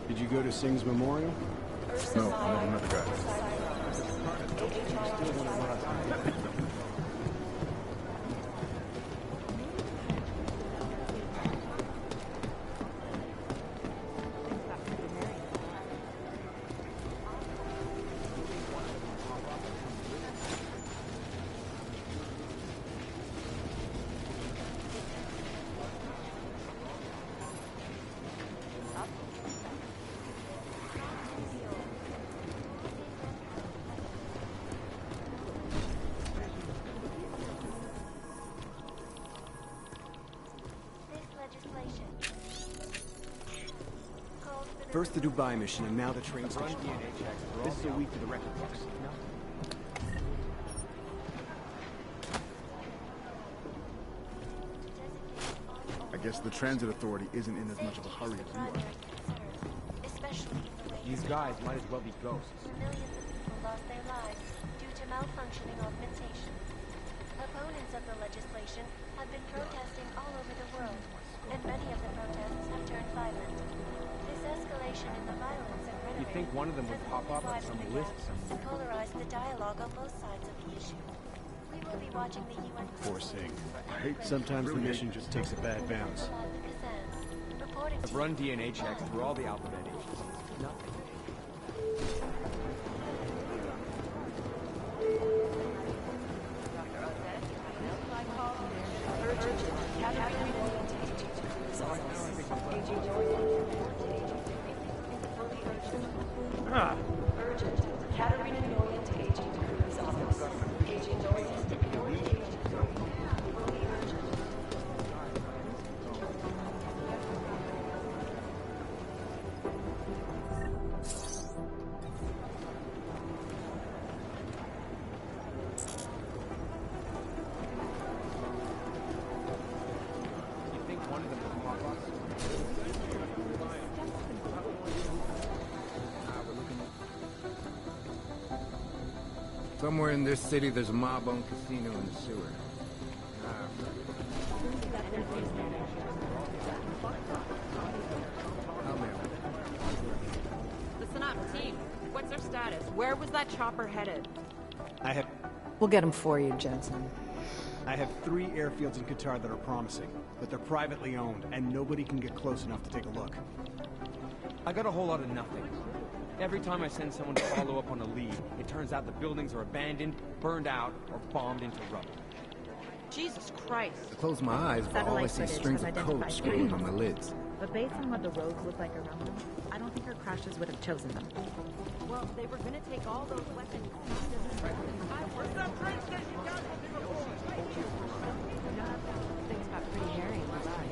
Did you go to Singh's memorial? No, I never met the guy. First the Dubai mission, and now the train station. This is a week for the record books. I guess the transit authority isn't in as much of a hurry as you are. These guys might as well be ghosts. Millions of people lost their lives due to malfunctioning augmentation. Opponents of the legislation have been protesting all over the world, and many of the protests have turned violent. This escalation in the violence and rhetoric You think one of them would pop up on some list somewhere? polarized the dialogue on both sides of the issue. We will be watching the UN Poor Singh. Sometimes the mission just takes a bad bounce. I've run DNA checks through all the alphabet agencies. Nothing. Somewhere in this city, there's a mob-owned casino in the sewer. Listen up, team. What's their status? Where was that chopper headed? We'll get them for you, Jensen. I have 3 airfields in Qatar that are promising, but they're privately owned, and nobody can get close enough to take a look. I got a whole lot of nothing. Every time I send someone to follow up on a lead, it turns out the buildings are abandoned, burned out, or bombed into rubble. Jesus Christ. I close my eyes, but all I see is strings of code scrolling on my lids. But based on what the roads look like around them, I don't think our crashes would have chosen them. Well, they were gonna take all those weapons. Where's that train station? Things got pretty hairy in my life.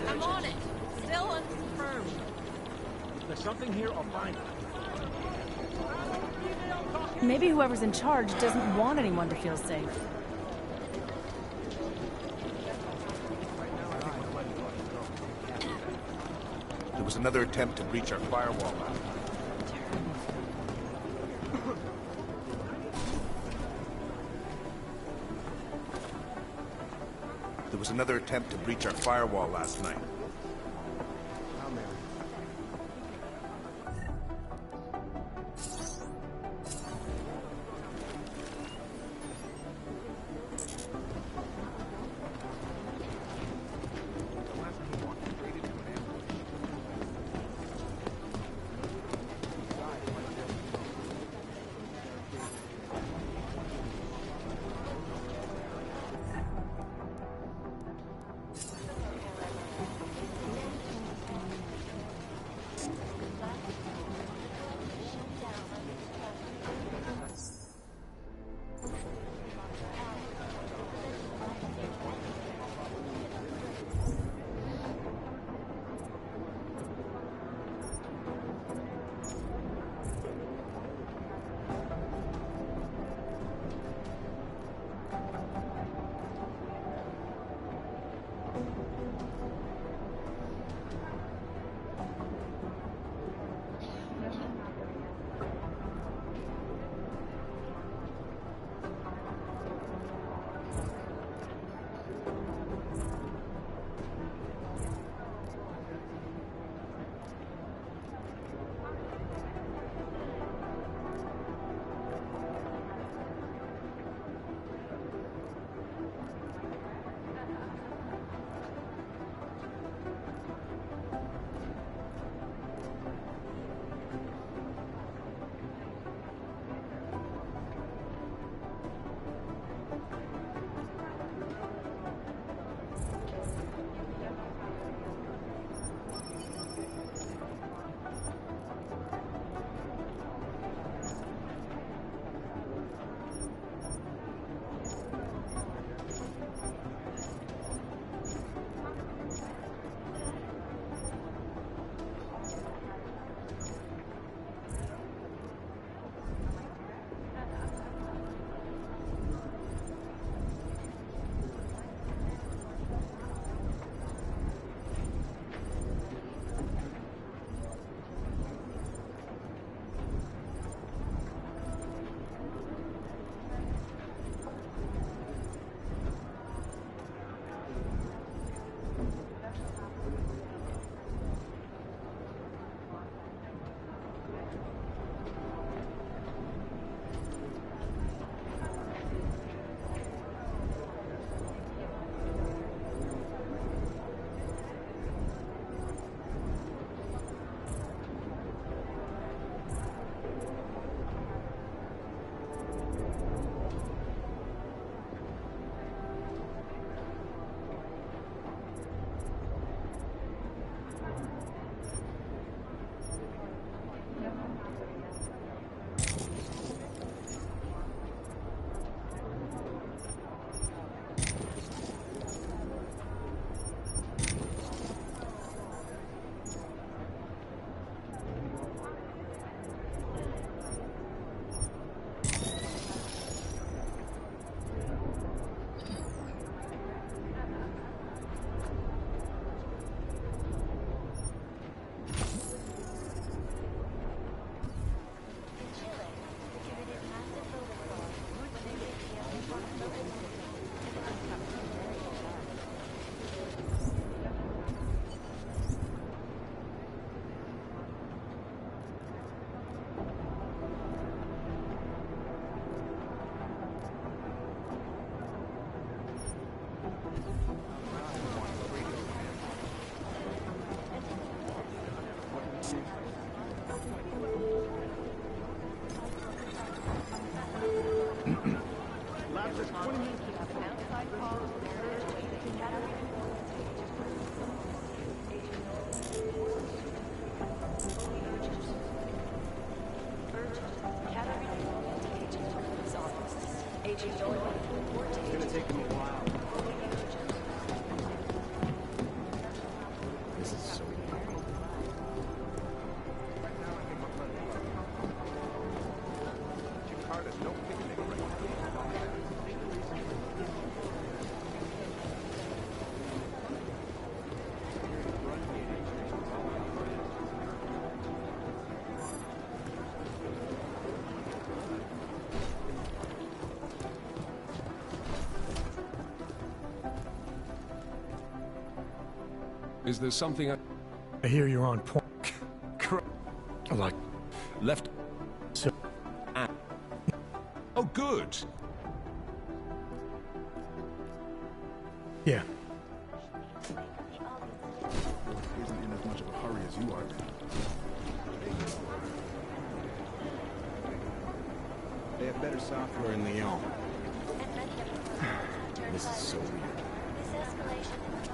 I'm on it. Still unconfirmed. If there's something here, I'll find it. Maybe whoever's in charge doesn't want anyone to feel safe. There was another attempt to breach our firewall last night. There was another attempt to breach our firewall last night. gonna take them a while. This is so weird. Is there something I hear you're on point. Like, left? So, Oh, good. yeah. Isn't in as much of a hurry as you are. They have better software in Lyon. This is so weird. This escalation in the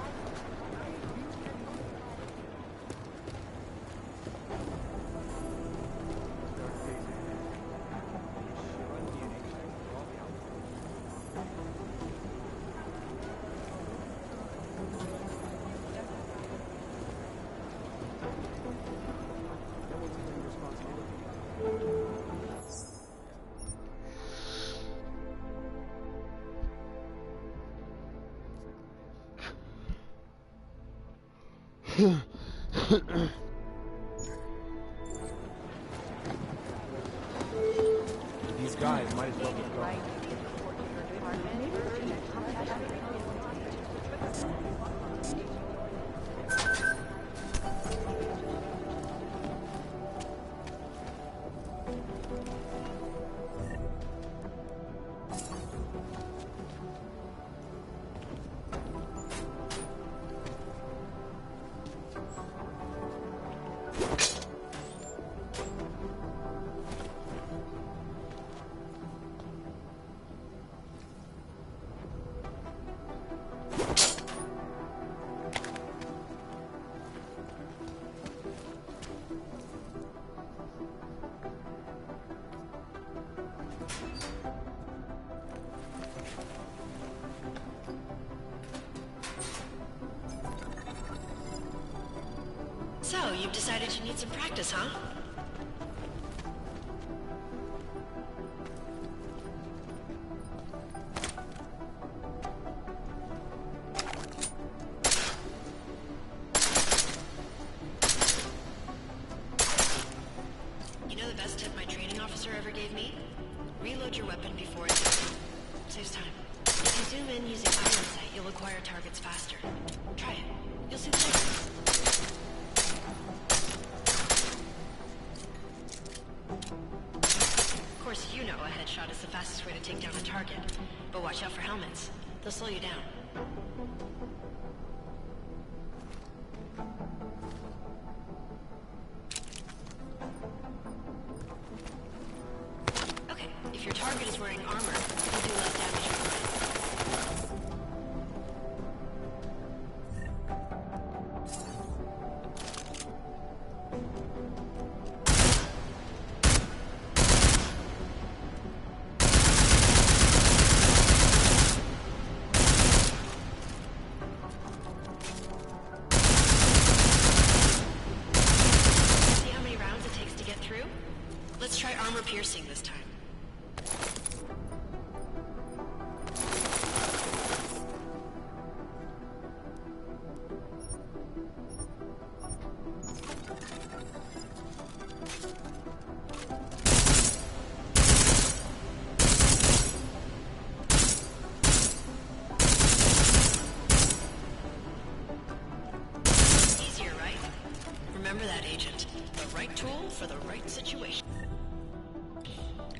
These guys might as well be gone. So, you've decided you need some practice, huh? You know the best tip my training officer ever gave me? Reload your weapon before it's... Saves time. If you zoom in using iron sight, you'll acquire targets faster. Try it. You'll see the difference. Of course, you know a headshot is the fastest way to take down a target. But watch out for helmets. They'll slow you down. Okay, if your target is wearing armor, you'll do less damage with mine. See how many rounds it takes to get through? Let's try armor piercing this time. Easier, right? Remember that, Agent. The right tool for the right situation.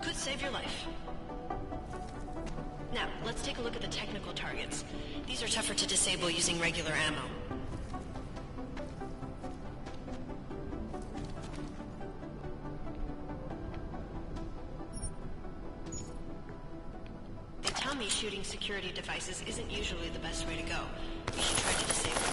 Could save your life. Now, let's take a look at the technical targets. These are tougher to disable using regular ammo. They tell me shooting security devices isn't usually the best way to go. You should try to disable them.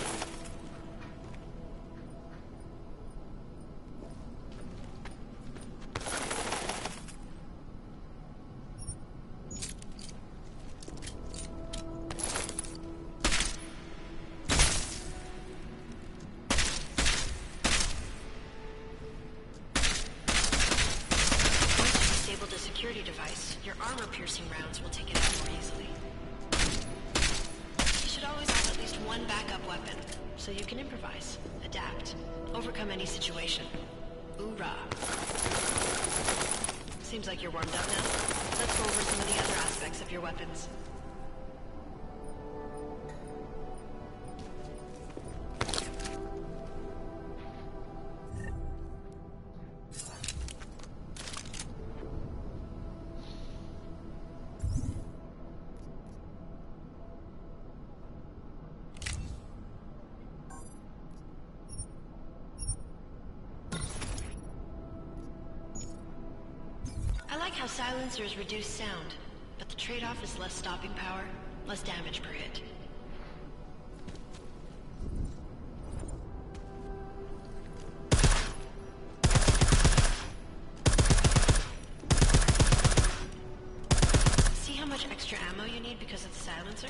armor-piercing rounds will take it out more easily. You should always have at least one backup weapon, so you can improvise, adapt, overcome any situation. Hoorah! Seems like you're warmed up now. Let's go over some of the other aspects of your weapons. I like how silencers reduce sound, but the trade-off is less stopping power, less damage per hit. See how much extra ammo you need because of the silencer?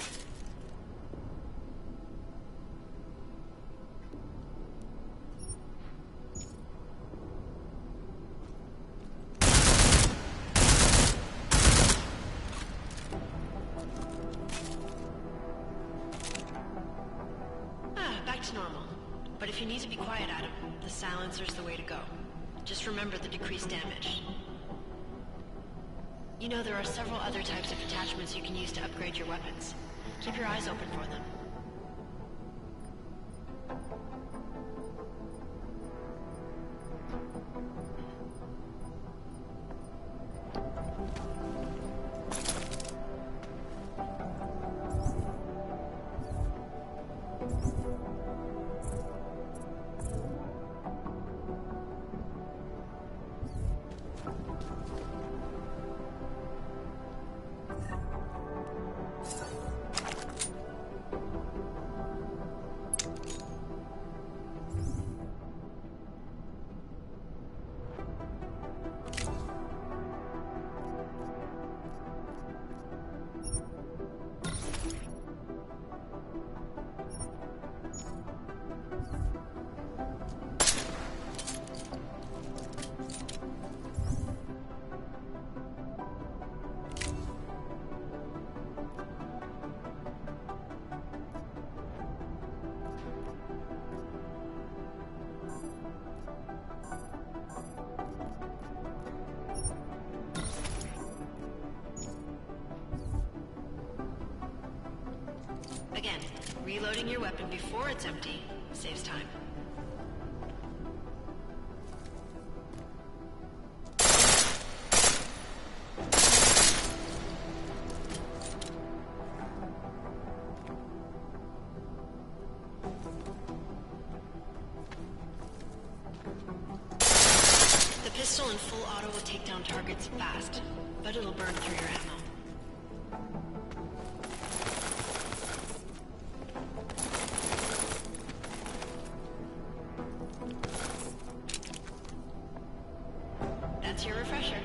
Back to normal. But if you need to be quiet, Adam, the silencer's the way to go. Just remember the decreased damage. You know there are several other types of attachments you can use to upgrade your weapons. Keep your eyes open for them. Again, reloading your weapon before it's empty saves time. The pistol in full auto will take down targets fast, but it'll burn through your ammo. That's your refresher,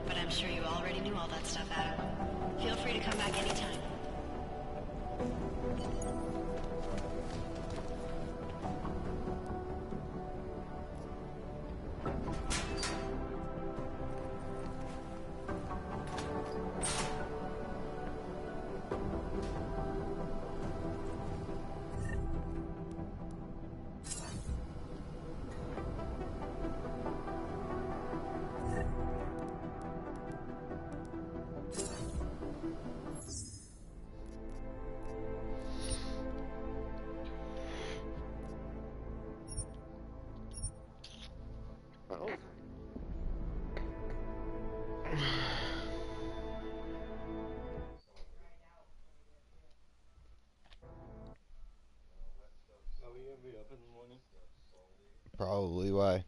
but I'm sure you already knew all that stuff, Adam. Feel free to come back anytime. Probably. Why?